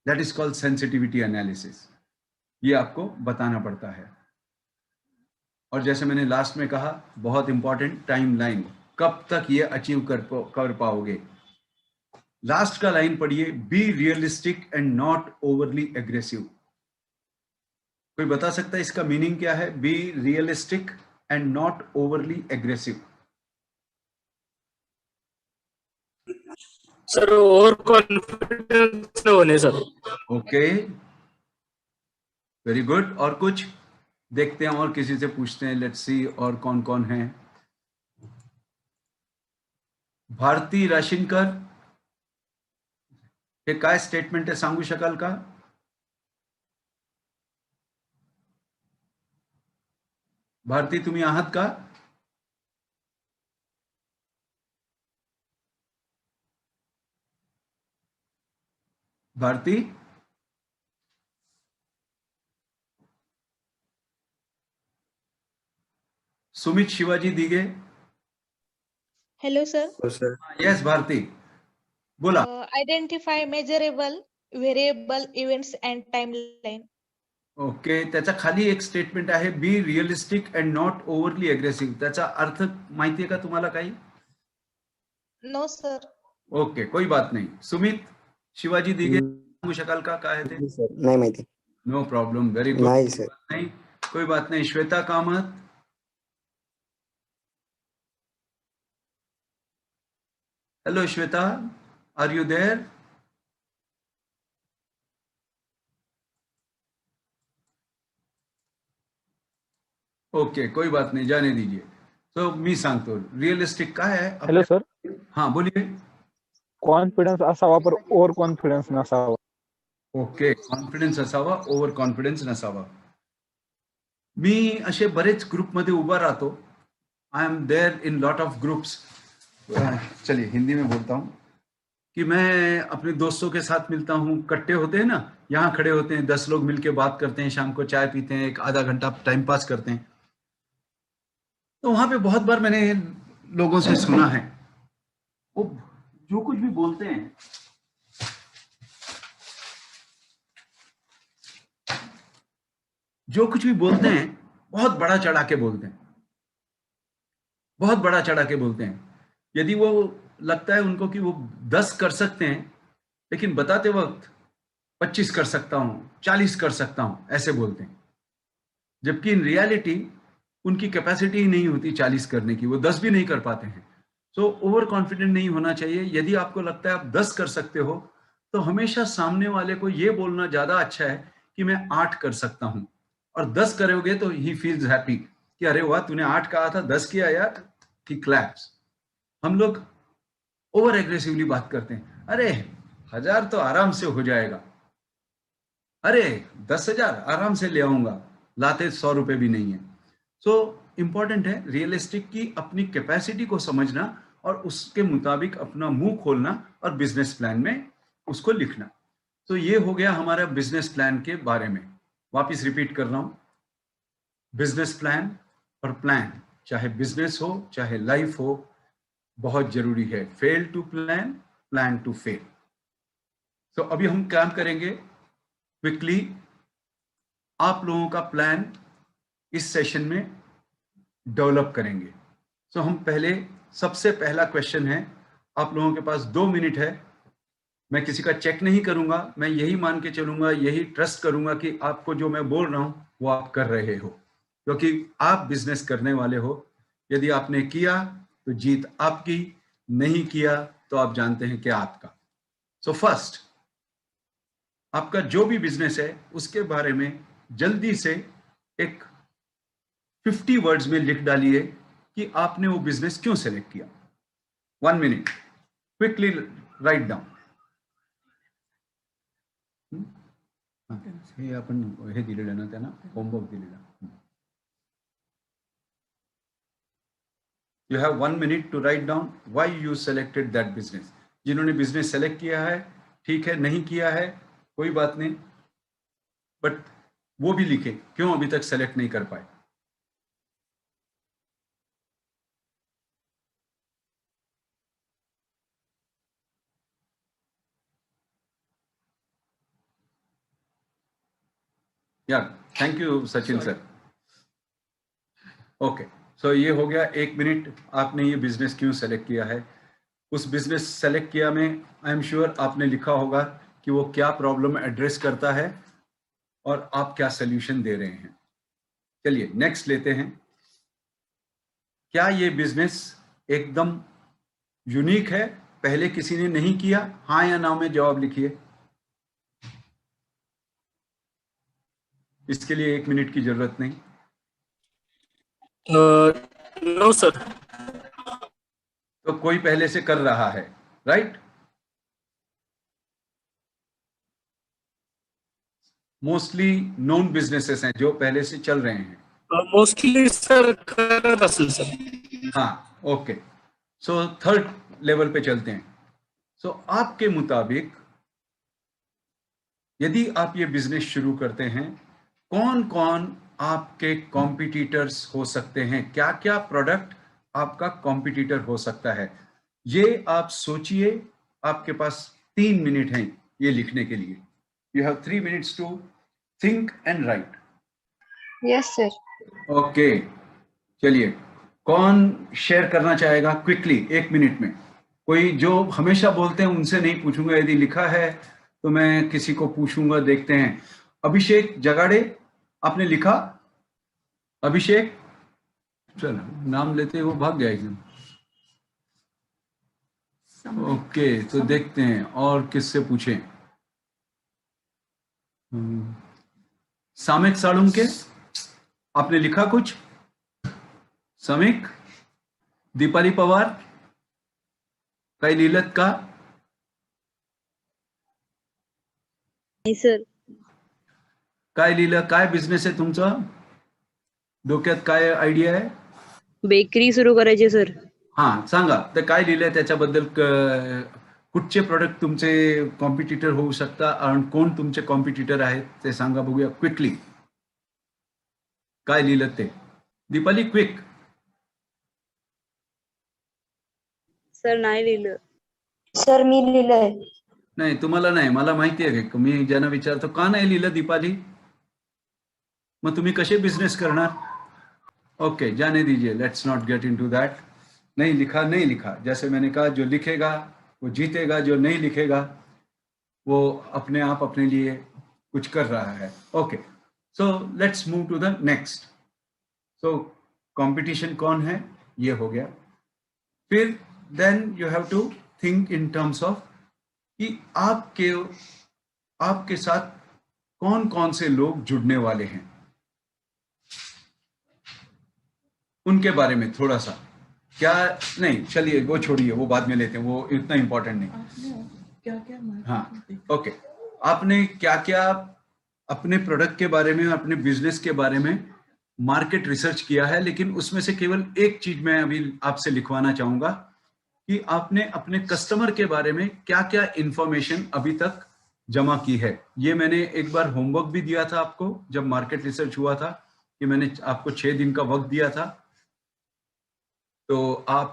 Speaker 2: That is called sensitivity analysis. ये आपको बताना पड़ता है। और जैसे मैंने लास्ट में कहा, बहुत इंपॉर्टेंट, टाइमलाइन, कब तक ये अचीव कर पाओगे। लास्ट का लाइन पढ़िए, be realistic and not overly aggressive. कोई बता सकता है इसका मीनिंग क्या है? Be realistic and not overly aggressive.
Speaker 8: Sir over confidence होने सर।
Speaker 2: Okay, very good. और कुछ देखते हैं, और किसी से पूछते हैं, लेट्स सी और कौन कौन है। भारती राशिनकर, हे काय स्टेटमेंट आहे सांगू शकाल का? भारती, तुम्ही आहात का? Bharati, Sumit Shivaji Dige.
Speaker 14: Hello, sir.
Speaker 2: Yes Bharati, बोला।
Speaker 14: Identify measurable, variable events and timeline.
Speaker 2: Okay, त्याच्या खाली एक स्टेटमेंट आहे, be realistic and not overly aggressive. त्याचा अर्थ माहिती आहे का तुम्हाला काही?
Speaker 14: No, sir.
Speaker 2: ओके, कोई बात नाही. सुमित शिवाजी दिगे, सांगू शकाल का काय आहे ते?
Speaker 15: नाही माहिती.
Speaker 2: No problem, very good.
Speaker 15: नाही सर.
Speaker 2: नाही, कोई बात नाही. Shweta Kamat, hello Shweta, are you there? Okay, कोई बात नाही, जाने दीजिए. तो मी सांगतो, रिअलिस्टिक काय आहे?
Speaker 12: Hello sir.
Speaker 2: हां, बोलिए.
Speaker 12: कॉन्फिडन्स असावा पर ओव्हर कॉन्फिडन्स नसावा.
Speaker 2: ओके, कॉन्फिडन्स असावा, ओव्हर कॉन्फिडन्स नसावा. मी असे बरेच ग्रुपमध्ये उभा राहतो. I am there in lot of groups. चलिए हिंदी में बोलता हूँ कि मैं अपने दोस्तों के साथ मिलता हूँ. कट्टे होते हैं ना, यहाँ खड़े होते हैं, 10 लोग मिलके बात करते हैं, शाम को चाय पीते हैं, एक आधा घंटा टाइम पास करते हैं. तो वहां पे बहुत बार मैंने लोगों से सुना है, वो जो कुछ भी बोलते हैं, जो कुछ भी बोलते हैं, बहुत बड़ा चढ़ा के बोलते हैं, बहुत बड़ा चढ़ा के बोलते हैं. यदि वो लगता है उनको कि वो 10 कर सकते हैं, लेकिन बताते वक्त 25 कर सकता हूं, 40 कर सकता हूं, ऐसे बोलते हैं. जबकि इन रियलिटी उनकी कैपेसिटी ही नहीं होती 40 करने की, वो 10 भी नहीं कर पाते हैं. सो ओवर कॉन्फिडेंट नहीं होना चाहिए. यदि आपको लगता है आप 10 कर सकते हो, तो हमेशा सामने वाले को ये बोलना ज्यादा अच्छा है कि मैं 8 कर सकता हूं. और 10 करोगे तो ही फील्स हैप्पी कि अरे वाह, तूने 8 कहा था, 10 किया यार, ही क्लैप्स. हम लोग ओवर एग्रेसिवली बात करते हैं, अरे 1000 तो आराम से हो जाएगा, अरे 10,000 आराम से ले आऊंगा, लाते 100 रुपए भी नहीं है. सो इंपॉर्टेंट है रियलिस्टिक की अपनी कैपेसिटी को समझना और उसके मुताबिक अपना मुंह खोलना और बिजनेस प्लान में उसको लिखना. तो ये हो गया हमारा बिजनेस प्लान के बारे में. वापिस रिपीट कर रहा हूं, बिजनेस प्लान और प्लान, चाहे बिजनेस हो चाहे लाइफ हो, बहुत जरूरी है. Fail to plan, plan to fail. तो अभी हम काम करेंगे क्विकली. आप लोगों का प्लान इस सेशन में डेवलप करेंगे. सो हम पहले, सबसे पहला क्वेश्चन है, आप लोगों के पास 2 मिनट है. मैं किसी का चेक नहीं करूंगा, मैं यही मान के चलूंगा, यही ट्रस्ट करूंगा कि आपको जो मैं बोल रहा हूं वो आप कर रहे हो, क्योंकि आप बिजनेस करने वाले हो. यदि आपने किया तो जीत आपकी, नहीं किया तो आप जानते हैं कि आपका. सो फर्स्ट, आपका जो भी बिजनेस है उसके बारे में जल्दी से एक 50 वर्ड्स में लिख डालिए कि आपने वो बिजनेस क्यों सेलेक्ट किया. 1 मिनट, क्विकली राइट डाउन. हे आपण हे दिलेलं ना त्यांना, होमवर्क दिलेला. You have 1 minute to write down why you selected that business. जिन्होंने बिजनेस सेलेक्ट किया है, ठीक है, नहीं किया है कोई बात नहीं, बट वो भी लिखे क्यों अभी तक सेलेक्ट नहीं कर पाए. या thank you Sachin sir. Okay, so ये हो गया 1 मिनट. आपने ये बिजनेस क्यों सेलेक्ट किया है, उस बिजनेस सेलेक्ट किया में आई एम श्योर आपने लिखा होगा कि वो क्या प्रॉब्लम एड्रेस करता है और आप क्या सोल्यूशन दे रहे हैं. चलिए नेक्स्ट लेते हैं. क्या ये बिजनेस एकदम यूनिक है, पहले किसी ने नहीं किया? हाँ या ना में जवाब लिखिए. इसके लिए 1 मिनट की जरूरत नहीं.
Speaker 8: No sir.
Speaker 2: तो कोई पहले से कर रहा है, राइट? मोस्टली नोन बिजनेसेस हैं जो पहले से चल रहे हैं.
Speaker 8: मोस्टली सर करत असेल सर.
Speaker 2: हाँ, ओके. सो थर्ड लेवल पे चलते हैं. सो आपके मुताबिक यदि आप ये बिजनेस शुरू करते हैं, कौन कौन आपके कॉम्पिटिटर्स हो सकते हैं, क्या क्या प्रोडक्ट आपका कॉम्पिटिटर हो सकता है, ये आप सोचिए. आपके पास 3 मिनट हैं ये लिखने के लिए. You have 3 minutes to think and write.
Speaker 3: Yes sir.
Speaker 2: Okay, चलिए कौन शेयर करना चाहेगा क्विकली 1 मिनट में? कोई जो हमेशा बोलते हैं उनसे नहीं पूछूंगा, यदि लिखा है तो मैं किसी को पूछूंगा. देखते हैं. अभिषेक जगाड़े, आपने लिखा? अभिषेक, चलो नाम लेते वो भाग गया एकदम. ओके, तो देखते हैं और किससे पूछें. सामिक साळुंके, आपने लिखा कुछ? समिक. दीपाली पवार, काही लिहिलत का?
Speaker 6: नाही सर.
Speaker 2: काय लिहिलं? काय बिझनेस आहे तुमचा? डोक्यात काय आयडिया आहे?
Speaker 6: बेकरी सुरू करायची सर.
Speaker 2: हा, सांगा. तर काय लिहिलंय त्याच्याबद्दल, कुठचे प्रोडक्ट तुमचे कॉम्पिटिटर होऊ शकता आणि कोण तुमचे कॉम्पिटिटर आहेत ते सांगा बघूया क्विकली. काय लिहिलं ते? दीपाली क्विक.
Speaker 6: सर नाही लिहिलं.
Speaker 5: सर मी लिहिलंय.
Speaker 2: नाही, तुम्हाला नाही, मला माहिती आहे की मी ज्यांना विचारतो का नाही लिहिलं दीपाली, मग तुम्ही कसे बिझनेस करणार? ओके, जाने दीजिए, let's not get into that. नहीं लिखा, नहीं लिखा. जैसे मैंने कहा, जो लिखेगा वो जीतेगा, जो नहीं लिखेगा वो अपने आप अपने लिए कुछ कर रहा है. Okay, so let's move to the next. So competition कौन है, ये हो गया. फिर then you have to think in terms of कि आपके साथ कौन कौन से लोग जुड़ने वाले हैं, उनके बारे में थोड़ा सा. क्या नहीं, चलिए वो छोड़िए, वो बाद में लेते हैं, वो इतना इंपॉर्टेंट नहीं. हाँ, ओके. आपने क्या क्या अपने प्रोडक्ट के बारे में, अपने बिजनेस के बारे में मार्केट रिसर्च किया है, लेकिन उसमें से केवल एक चीज मैं अभी आपसे लिखवाना चाहूंगा कि आपने अपने कस्टमर के बारे में क्या क्या इंफॉर्मेशन अभी तक जमा की है. ये मैंने एक बार होमवर्क भी दिया था आपको जब मार्केट रिसर्च हुआ था, कि मैंने आपको 6 दिन का वक्त दिया था. तो आप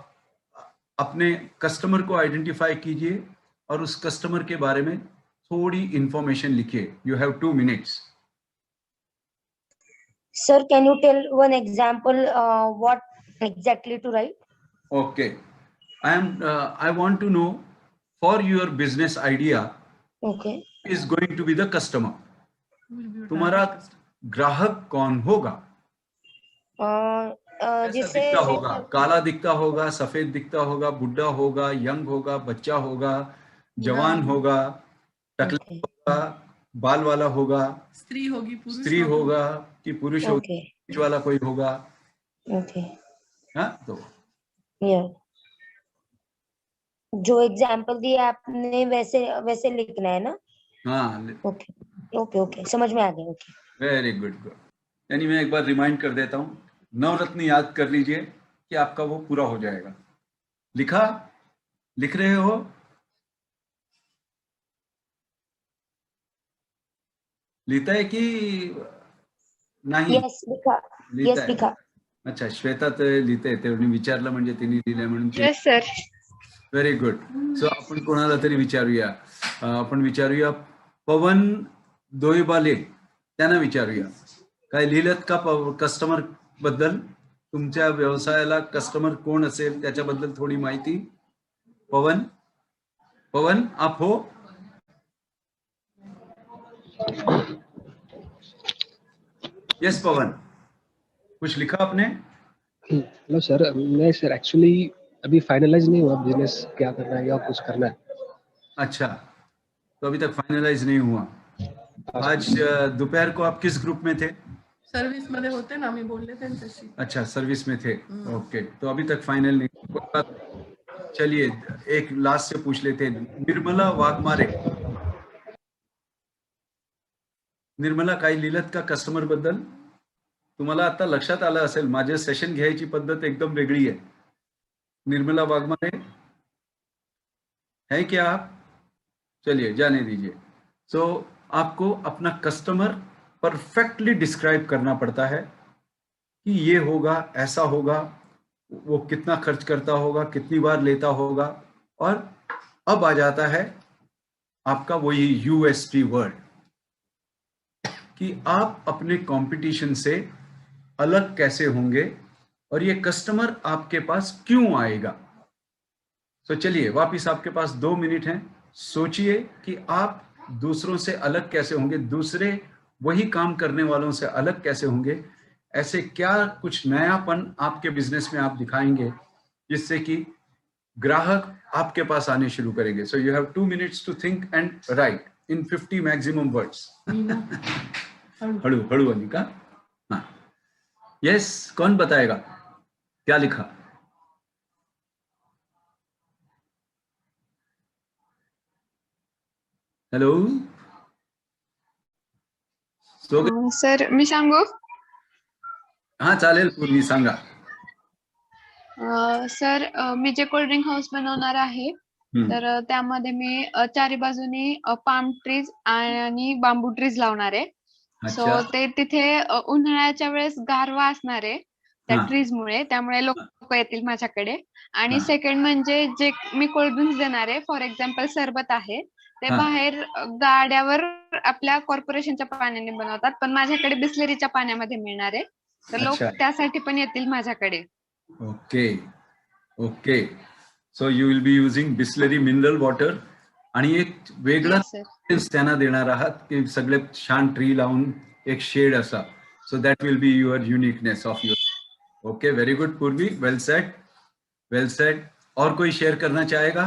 Speaker 2: अपने कस्टमर को आइडेंटिफाई कीजिए और उस कस्टमर के बारे में थोड़ी इंफॉर्मेशन लिखिए. You have 2 minutes.
Speaker 5: Sir, can you tell one example what exactly to write?
Speaker 2: Okay, I want to know, for your business idea,
Speaker 5: Okay.
Speaker 2: is going to be the customer. तुम्हारा ग्राहक कौन होगा? कैसा
Speaker 5: जिसे
Speaker 2: दिखता होगा? काला दिखता होगा, सफेद दिखता होगा, बुढ़ा होगा, यंग होगा, बच्चा होगा, जवान होगा, टकला होगा, बाल वाला होगा,
Speaker 11: स्त्री होगी, पुरुष
Speaker 2: स्त्री होगा कि पुरुष होगा, बीच वाला कोई होगा.
Speaker 5: ओके.
Speaker 2: हाँ, तो
Speaker 5: जो एग्जाम्पल दिया आपने वैसे लिखना है ना?
Speaker 2: हाँ.
Speaker 5: ओके ओके ओके, समझ में आ गया. Okay,
Speaker 2: very good. यानी मैं एक बार रिमाइंड कर देता हूँ, नवरत्न याद कर लीजिए. कि आपका वो पूरा हो जाएगा। लिखा? लिख रहे हो? लिहिताय की नाही?
Speaker 5: येस लिखा.
Speaker 2: लिहिताय?
Speaker 5: लिखा.
Speaker 2: अच्छा, श्वेता तर लिहिते, ते विचारलं म्हणजे तिने लिहिलंय म्हणून.
Speaker 3: Yes sir.
Speaker 2: Very good. So आपण कोणाला तरी विचारूया. आपण विचारूया पवन दोईबाले, त्यांना विचारूया. काय लिहिलं का कस्टमर बद्दल? तुमच्या व्यवसायाला कस्टमर कोण असेल त्याच्याबद्दल थोडी माहिती. पवन, पवन आप हो? यस पवन, कुछ लिखा आपने?
Speaker 15: हेलो सर, मैं सर एक्चुअली अभी फाइनलाइज नहीं हुआ बिजनेस क्या करना है या कुछ करना है.
Speaker 2: अच्छा, तो अभी तक फाइनलाइज नहीं हुआ. आज दोपहर को आप किस ग्रुप में थे?
Speaker 11: सर्व्हिस मध्ये होते ना, मी बोलले त्यांच्याशी.
Speaker 2: अच्छा, सर्विस में थे. ओके, तो अभी तक फाइनल नहीं. चलिए एक लास्ट से पूछ लेते हैं. निर्मला वाघमारे, निर्मला काही लिहिलत का कस्टमर बद्दल? तुम्हाला आता लक्षात आलं असेल माझे सेशन घ्यायची पद्धत एकदम वेगळी आहे. निर्मला वाघमारे है क्या आप? चलिए जाने दीजिए. सो आपको अपना कस्टमर परफेक्टली डिस्क्राइब करना पड़ता है कि ये होगा, ऐसा होगा, वो कितना खर्च करता होगा, कितनी बार लेता होगा. और अब आ जाता है आपका वही यूएसपी वर्ड कि आप अपने कंपटीशन से अलग कैसे होंगे और ये कस्टमर आपके पास क्यों आएगा. तो चलिए वापिस आपके पास 2 मिनट हैं. सोचिए कि आप दूसरों से अलग कैसे होंगे, दूसरे वही काम करने वालों से अलग कैसे होंगे. ऐसे क्या कुछ नयापन आपके बिजनेस में आप दिखाएंगे जिससे कि ग्राहक आपके पास आने शुरू करेंगे. So you have 2 minutes to think and write in 50 maximum words. हड़ू हड़ू अनिका. हाँ यस, कौन बताएगा क्या लिखा? हेलो
Speaker 3: सर मी सांगू?
Speaker 2: हाँ चालेल, पूर्वी सांगा.
Speaker 3: सर मी जे कोल्ड ड्रिंक हाऊस बनवणार आहे तर त्यामध्ये मी चारी बाजूनी पाम ट्रीज आणि बांबू ट्रीज लावणार आहे. सो ते तिथे उन्हाळ्याच्या वेळेस गारवा असणार आहे त्या ट्रीज मुळे, त्यामुळे लोक येतील माझ्याकडे. आणि सेकंड म्हणजे जे मी कोल्ड ड्रिंक्स देणार आहे, फॉर एक्झाम्पल सरबत आहे, ते बाहेर गाड्यावर आपल्या कॉर्पोरेशनच्या पाण्याने बनवतात, पण माझ्याकडे बिस्लरीच्या पाण्यामध्ये मिळणार आहे, तर लोक त्यासाठी पण येतील माझ्याकडे.
Speaker 2: Okay okay. So you will be using Bisleri mineral water आणि एक वेगळा त्यांना देणार आहात की सगळे छान ट्री लावून एक शेड असा. So that will be your uniqueness of your. Okay, very good पूर्वी, वेल सेड, वेल सेड. और कोई शेअर करना चाहेगा?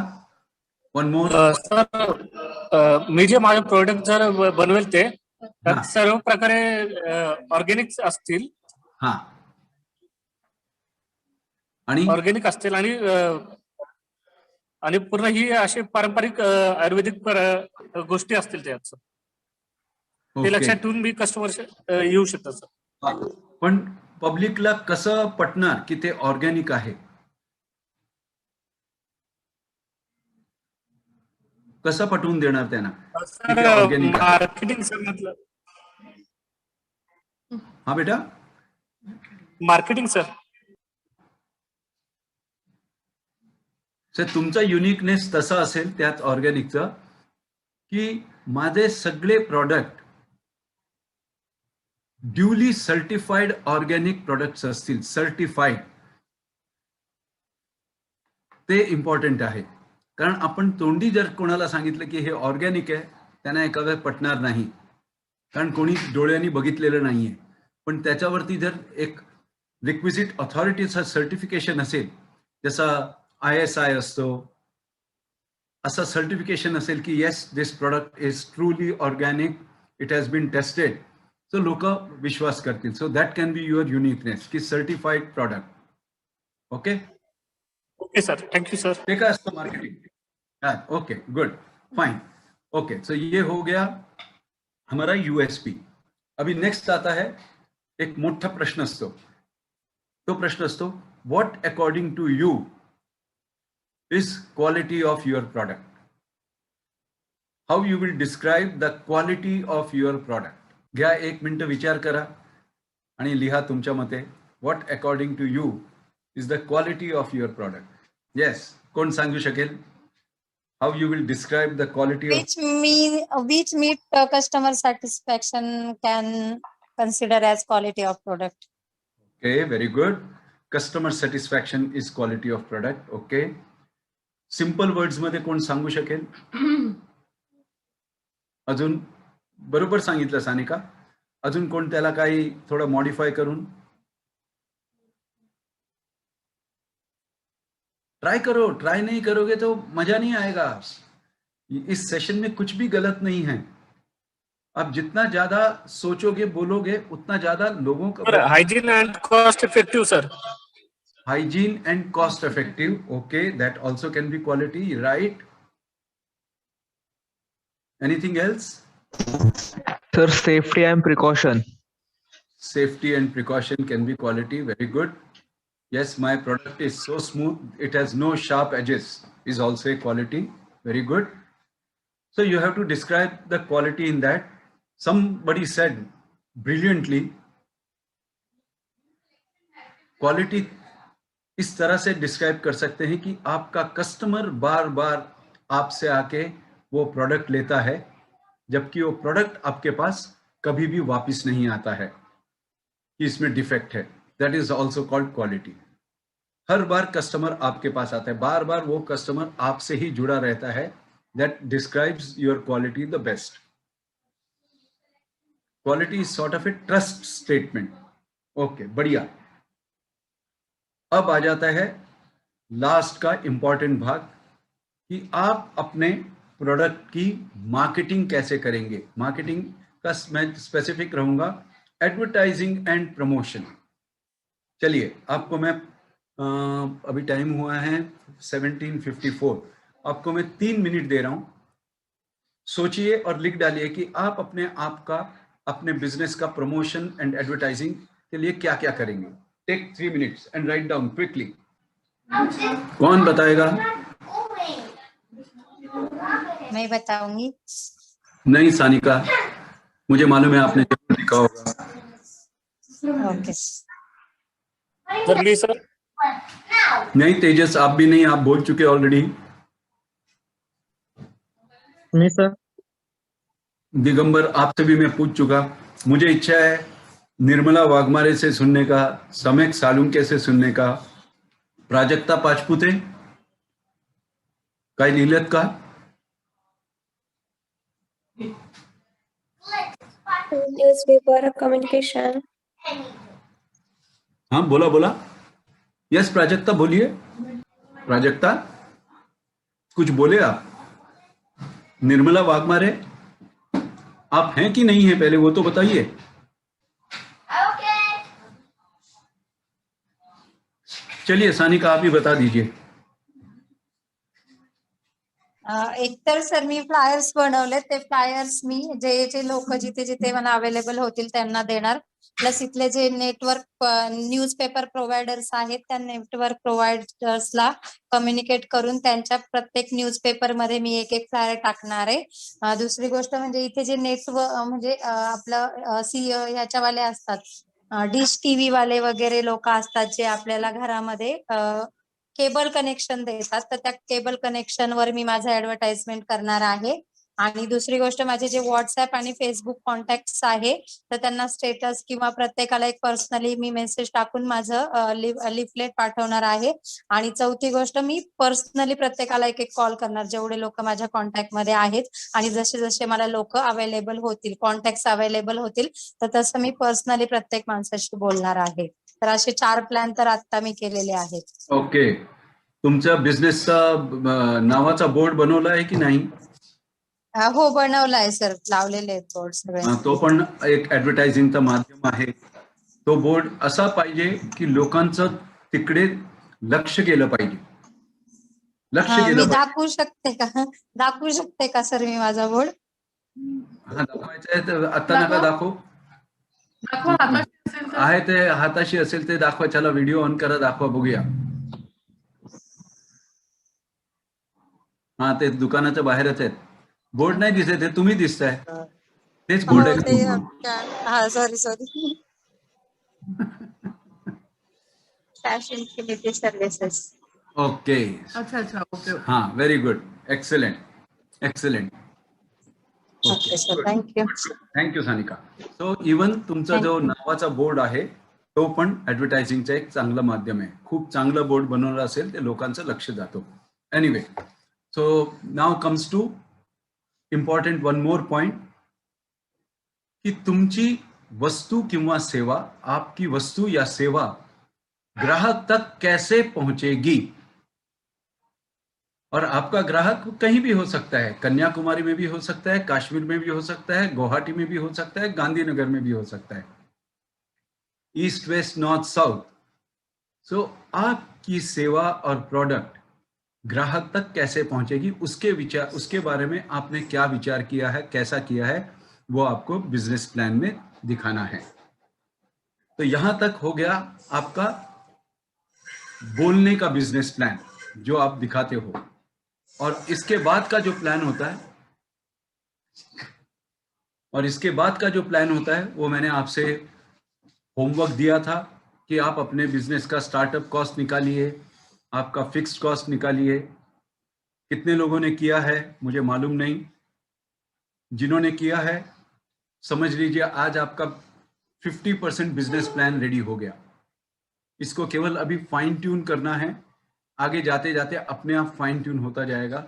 Speaker 2: One more.
Speaker 8: सर मी जे माझे प्रोडक्ट जर बनवेल ते सर्व प्रकारे ऑर्गॅनिक असतील.
Speaker 2: हा, आणि
Speaker 8: ऑर्गॅनिक असतील आणि पूर्ण ही अशी पारंपरिक आयुर्वेदिक गोष्टी असतील त्यात. ते लक्षात ठेवून मी कस्टमर येऊ शकतो सर.
Speaker 2: पण पब्लिकला कसं पटणार की ते ऑर्गॅनिक आहे? कसं पटवून देणार त्यांना?
Speaker 8: मार्केटिंग सर म्हटलं.
Speaker 2: हा बेटा,
Speaker 8: मार्केटिंग सर.
Speaker 2: सर तुमचा युनिकनेस तसा असेल त्यात ऑर्गॅनिकचा की माझे सगळे product duly certified organic products असतील. सर्टिफाईड, ते इम्पॉर्टंट आहे. कारण आपण तोंडी जर कोणाला सांगितलं की हे ऑर्गॅनिक आहे, त्यांना एखादं पटणार नाही, कारण कोणी डोळ्यांनी बघितलेलं नाहीये. पण त्याच्यावरती जर एक रिक्विजिट ऑथॉरिटीचं सर्टिफिकेशन असेल, जसं ISI असतो, असं सर्टिफिकेशन असेल की yes this product is truly organic, it has been tested, so लोक विश्वास करतील. So that can be your uniqueness की certified product. Okay
Speaker 8: okay sir, thank you sir.
Speaker 2: ते काय असतं marketing. Okay good fine. Okay, so ये हो गया हमारा USP. अभी नेक्स्ट आता है एक मोठा प्रश्न असतो. तो प्रश्न असतो what according to you is quality of your product? How you will describe the quality of your product? घ्या 1 मिनिट विचार करा आणि लिहा तुमच्या मते what according to you is the quality of your product. Yes, कोण सांगू शकेल? How you will describe the quality of
Speaker 7: which meet customer satisfaction can consider as quality of product.
Speaker 2: Okay, very good. Customer satisfaction is quality of product. Okay. Simple words मध्ये कोण सांगू शकेल? अजून बरोबर सांगितलं सानिका. अजून कोण त्याला काही थोडं मॉडिफाय करून ट्राई करो. ट्राई नहीं करोगे तो मजा नहीं आएगा. इस सेशन में कुछ भी गलत नहीं है. आप जितना ज्यादा सोचोगे बोलोगे उतना ज्यादा लोगों का
Speaker 8: hygiene and cost effective sir.
Speaker 2: Hygiene and cost effective. Okay, that also can be quality, right? Anything else?
Speaker 16: Sir, safety and precaution.
Speaker 2: Safety and precaution can be quality. Very good. Yes, my product is so smooth, it has no sharp edges, is also a quality. Very good. So you have to describe the quality in that. Somebody said brilliantly, quality इस तरह से describe कर सकते हैं कि आपका customer बार बार आपसे आके वो प्रोडक्ट लेता है, जबकि वो प्रोडक्ट आपके पास कभी भी वापस नहीं आता है कि इसमें डिफेक्ट है. That is also called quality. Her bar customer आपके पास आता है, बार बार वो कस्टमर आपसे ही जुड़ा रहता है. That describes your quality the best. Quality is sort of a trust statement. Okay, बढ़िया. अब आ जाता है लास्ट का इंपॉर्टेंट भाग कि आप अपने प्रोडक्ट की मार्केटिंग कैसे करेंगे. मार्केटिंग का मैं स्पेसिफिक रहूंगा. Advertising and promotion. चलिए, आपको मैं अभी टाइम हुआ है 17:54. आपको मैं 3 मिनट दे रहा हूं. सोचिए और लिख डालिए कि आप अपने आप का, अपने बिजनेस का प्रमोशन एंड एडवर्टाइजिंग के लिए क्या क्या करेंगे. Take 3 minutes and write down quickly. कौन बताएगा?
Speaker 7: मैं बताऊंगी.
Speaker 2: नहीं सानिका, मुझे मालूम है आपने जरूर लिखा होगा.
Speaker 7: Okay
Speaker 8: sir.
Speaker 2: नहीं तेजस, आप भी नहीं, आप बोल चुके ऑलरेडी.
Speaker 10: नहीं सर.
Speaker 2: दिगंबर, आपसे भी मैं पूछ चुका. मुझे इच्छा है निर्मला वाघमारे से सुनने का, सम्यक सालुंके से सुनने का, प्राजक्ता पाचपुते, काय लिहिलत का?
Speaker 17: Newspaper communication.
Speaker 2: हाँ, बोला बोला. यस प्राजक्ता, बोलिए. प्राजक्ता, कुछ बोले आप. निर्मला वाघमारे, आप हैं कि नहीं हैं, पहले वो तो बताइए. चलिए सानिका, आप ही बता दीजिए.
Speaker 7: एकतर सर मी फ्लायर्स बनवले. ते फ्लायर्स मी जे लोक जिथे जिथे मला अवेलेबल होतील त्यांना देणार. प्लस इथले जे नेटवर्क न्यूजपेपर प्रोव्हायडर्स आहेत त्या नेटवर्क प्रोव्हायडर्सला कम्युनिकेट करून त्यांच्या प्रत्येक न्यूजपेपर मध्ये मी एक फ्लायर टाकणार आहे. दुसरी गोष्ट म्हणजे इथे जे नेटवर्क म्हणजे आपलं ह्याच्यावाले असतात, डिश टीव्ही वाले वगैरे लोक असतात जे आपल्याला घरामध्ये केबल कनेक्शन देतात, तर त्या केबल कनेक्शन वर मी माझं ऍडव्हर्टाइजमेंट करणार आहे. आणि दुसरी गोष्ट, माझे जे व्हॉट्सअप आणि फेसबुक कॉन्टॅक्ट आहे तर त्यांना स्टेटस किंवा प्रत्येकाला एक पर्सनली मी मेसेज टाकून माझं लिफलेट पाठवणार आहे. आणि चौथी गोष्ट, मी पर्सनली प्रत्येकाला एक कॉल करणार जेवढे लोक माझ्या कॉन्टॅक्ट मध्ये आहेत. आणि जसे जसे मला लोक अवेलेबल होतील, कॉन्टॅक्ट अवेलेबल होतील, तर तसं मी पर्सनली प्रत्येक माणसाशी बोलणार आहे. तर असे 4 प्लॅन तर आता मी केलेले आहेत.
Speaker 2: ओके. तुमच्या बिझनेसचा नावाचा बोर्ड बनवला आहे की नाही?
Speaker 7: हो, बनवलाय सर, लावलेले आहेत बोर्ड सगळे.
Speaker 2: तो पण एक ऍडव्हर्टायझिंगचा माध्यम आहे. तो बोर्ड असा पाहिजे की लोकांचं तिकडे लक्ष गेलं पाहिजे. लक्ष गेलं.
Speaker 7: मी दाखवू शकते का सर मी माझा बोर्ड?
Speaker 2: हा, दाखवायचा आहे तर आता नका दाखवू.
Speaker 11: असेल तर
Speaker 2: आहे ते हाताशी असेल ते दाखवा. चला व्हिडिओ ऑन करा, दाखवा बघूया. हा ते दुकानाच्या बाहेरच आहेत. बोर्ड नाही दिसत, ते तुम्ही दिसताय. तेच बोर्ड
Speaker 7: हो ते
Speaker 2: आहे.
Speaker 7: हा sorry cash infinity services.
Speaker 2: Okay.
Speaker 11: अच्छा अच्छा ओके ओके.
Speaker 2: हा very good, excellent excellent.
Speaker 7: Okay sir, thank you.
Speaker 2: Thank you Sanika. So even तुमचा जो नावाचा बोर्ड आहे तो पण ऍडव्हर्टायझिंगचा एक चांगलं माध्यम आहे. खूप चांगलं बोर्ड बनवलं असेल ते लोकांचं लक्ष जातो. Anyway, so now comes to important one more point कि तुमची वस्तु किंवा सेवा, आपकी वस्तु या सेवा ग्राहक तक कैसे पहुंचेगी. और आपका ग्राहक कहीं भी हो सकता है, कन्याकुमारी में भी हो सकता है, कश्मीर में भी हो सकता है, गुवाहाटी में भी हो सकता है, गांधीनगर में भी हो सकता है, ईस्ट वेस्ट नॉर्थ साउथ. सो आपकी सेवा और प्रोडक्ट ग्राहक तक कैसे पहुंचेगी, उसके बारे में आपने क्या विचार किया है, कैसा किया है, वो आपको बिजनेस प्लान में दिखाना है. तो यहां तक हो गया आपका बोलने का बिजनेस प्लान जो आप दिखाते हो. और इसके बाद का जो प्लान होता है वो मैंने आपसे होमवर्क दिया था कि आप अपने बिजनेस का स्टार्टअप कॉस्ट निकालिए, आपका फिक्स्ड कॉस्ट निकालिए. कितने लोगों ने किया है मुझे मालूम नहीं. जिन्होंने किया है समझ लीजिए आज आपका 50% बिजनेस प्लान रेडी हो गया. इसको केवल अभी फाइन ट्यून करना है. आगे जाते जाते अपने आप फाइन ट्यून होता जाएगा.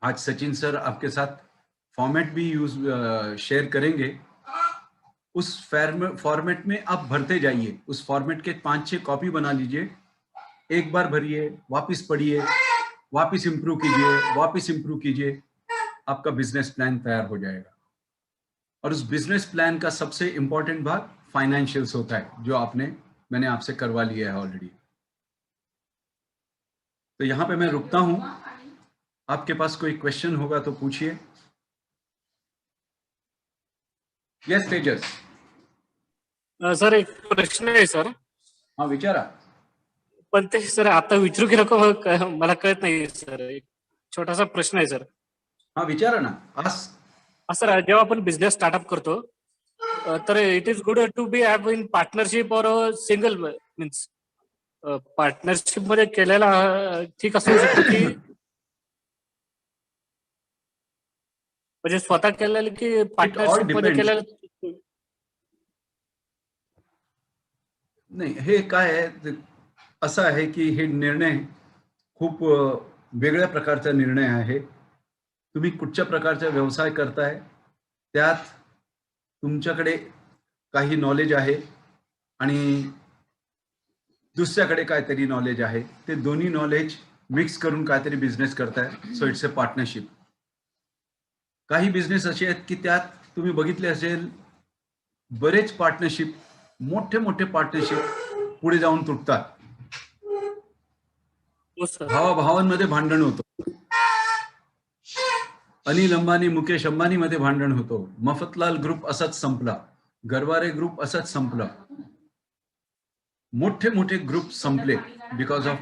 Speaker 2: आज सचिन सर आपके साथ फॉर्मेट भी शेयर करेंगे. उस फॉर्मेट में आप भरते जाइए. उस फॉर्मेट के 5-6 कॉपी बना लीजिए. एक बार भरिए, वापस पढ़िए, वापस इंप्रूव कीजिए. आपका बिजनेस प्लान तैयार हो जाएगा. और उस बिजनेस प्लान का सबसे इंपॉर्टेंट भाग फाइनेंशियल्स होता है जो मैंने आपसे करवा लिया है ऑलरेडी. तो यहां पे मैं रुकता हूं. आपके पास कोई क्वेश्चन होगा तो पूछिए. यस तेजस.
Speaker 8: सर एक प्रश्न आहे सर.
Speaker 2: हा विचारा.
Speaker 8: पण ते सर आता विचारू की नको मला कळत नाही सर. एक छोटासा प्रश्न आहे सर.
Speaker 2: हा विचारा ना.
Speaker 8: सर जेव्हा आपण बिझनेस स्टार्टअप करतो तर it is good to be have in partnership और सिंगल मीन्स पार्टनरशिप मध्ये केलेला ठीक असू शकतो की म्हणजे स्वतः केलेलं की पार्टनरशिप मध्ये केलेलं.
Speaker 2: नाही हे काय आहे असं आहे की हे निर्णय खूप वेगळ्या प्रकारचा निर्णय आहे. तुम्ही कुठच्या प्रकारचा व्यवसाय करताय त्यात तुमच्याकडे काही नॉलेज आहे आणि दुसऱ्याकडे काहीतरी नॉलेज आहे. ते दोन्ही नॉलेज मिक्स करून काहीतरी बिझनेस करताय. So it's a partnership. काही बिझनेस असे आहेत की त्यात तुम्ही बघितले असेल बरेच पार्टनरशिप, मोठे मोठे पार्टनरशिप पुढे जाऊन तुटतात. भावाभावांमध्ये भांडण होतं. अनिल अंबानी मुकेश अंबानी मध्ये भांडण होतो. मफतलाल ग्रुप असाच संपला. गरवारे ग्रुप असाच संपला. मोठे मोठे ग्रुप संपले बिकॉज ऑफ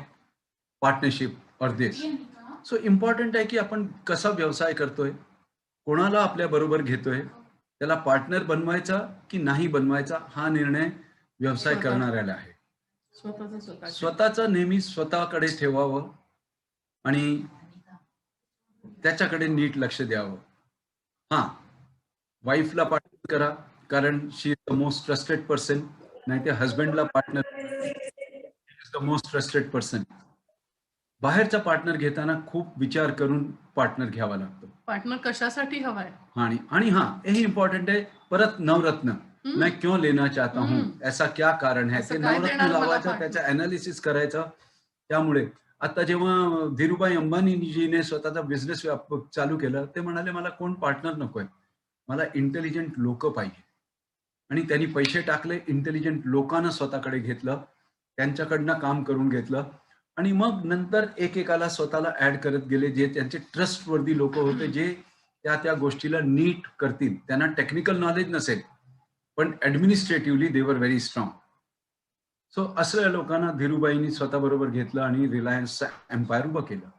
Speaker 2: पार्टनरशिप और दिस. सो इम्पॉर्टंट आहे की आपण कसा व्यवसाय करतोय, कोणाला आपल्या बरोबर घेतोय, त्याला पार्टनर बनवायचा की नाही बनवायचा हा निर्णय व्यवसाय करणाऱ्याला आहे. स्वतःचा नेहमी स्वतःकडे ठेवावं आणि त्याच्याकडे नीट लक्ष द्यावं. हा वाईफला पार्टनर करा कारण she is the most trusted person. नाही ते हजबंडला partner is the most trusted person. बाहेरचा पार्टनर घेताना खूप विचार करून पार्टनर घ्यावा लागतो.
Speaker 11: पार्टनर कशासाठी हवाय
Speaker 2: आणि हाँ यही इम्पोर्टेंट है. परत नवरत्न मैं क्यों लेना चाहता हूँ, ऐसा क्या कारण है, ते नवरत्न लावायचं, त्याचं अनालिसिस करायचं. त्यामुळे आता जेव्हा धीरूभाई अंबानीजीने स्वतःचा बिझनेस चालू केलं ते म्हणाले मला कोण पार्टनर नकोय, मला इंटेलिजंट लोक पाहिजे. आणि त्यांनी पैसे टाकले, इंटेलिजंट लोकांना स्वतःकडे घेतलं, त्यांच्याकडनं काम करून घेतलं आणि मग नंतर एकेकाला स्वतःला ऍड करत गेले जे त्यांचे ट्रस्टवर्दी लोक होते, जे त्या गोष्टीला नीट करतील. त्यांना टेक्निकल नॉलेज नसेल पण ऍडमिनिस्ट्रेटिव्हली दे वर व्हेरी स्ट्रॉंग. सो असल्या लोकांना धीरूबाईंनी स्वतःबरोबर घेतलं आणि रिलायन्सचा एम्पायर उभं केलं.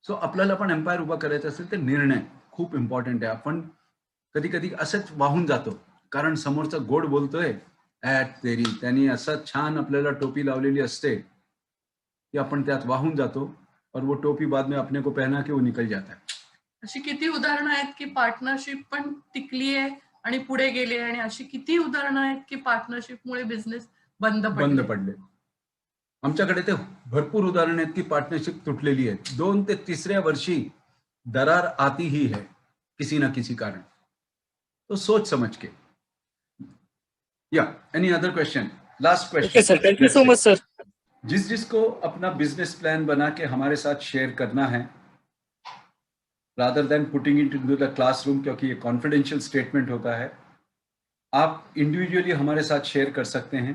Speaker 2: सो आपल्याला पण एम्पायर उभा करायचा असेल तर निर्णय खूप इम्पॉर्टंट आहे. आपण कधी कधी असंच वाहून जातो कारण समोरचा गोड बोलतोय, तेरी त्यांनी असं छान आपल्याला टोपी लावलेली असते की आपण त्यात वाहून जातो और वो टोपी बाद में अपने को पहना के वो निकल जाता है.
Speaker 11: अशी किती उदाहरणं आहेत की पार्टनरशिप पण टिकली आहे आणि पुढे गेली आहे, आणि अशी किती उदाहरणं आहेत की पार्टनरशिपमुळे बिझनेस बंद
Speaker 2: पडले. आमच्याकडे ते भरपूर उदाहरण आहेत की पार्टनरशिप तुटलेली आहे. 2 ते 3ऱ्या वर्षी दरार आती ही है किसी ना किसी कारण. तो सोच समझ के. या any other question? Last question.
Speaker 8: Okay sir, thank you so much sir.
Speaker 2: जिसको अपना बिजनेस प्लान बना के हमारे साथ शेयर करना है, rather than putting it into the classroom, क्योंकि ये कॉन्फिडेंशियल स्टेटमेंट होता है, आप इंडिविजुअली हमारे साथ शेयर कर सकते हैं.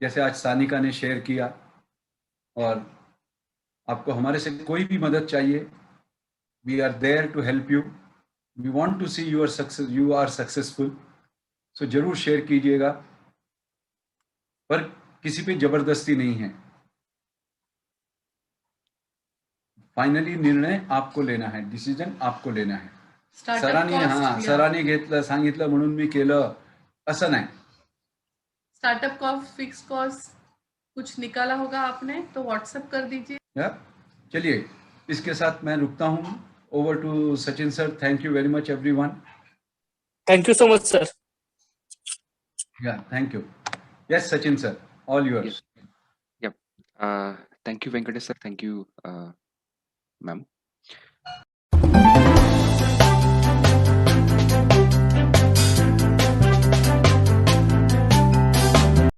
Speaker 2: जैसे आज सानिका ने शेयर किया, और आपको हमारे से कोई भी मदद चाहिए, we are there to help you. We want to see you are successful. So जरूर शेयर कीजिएगा, पर किसी पे जबरदस्ती नहीं है. फायनली निर्णय आपको लेना है, डिसिजन आपको लेना है. सरांनी घेतलं, सांगितलं म्हणून मी केलं असं नाही.
Speaker 11: स्टार्टअप कॉस्ट, फिक्स कॉस्ट कुछ निकाला होगा आपने तो व्हाट्सएप कर दीजिए.
Speaker 2: चलिए, इसके साथ मैं रुकता हूँ. Over to Sachin sir. Thank you very much everyone.
Speaker 8: Thank you so much sir.
Speaker 2: Thank you. Yes Sachin sir, all yours.
Speaker 1: Thank you, Venkatesh sir. Thank you, ma'am.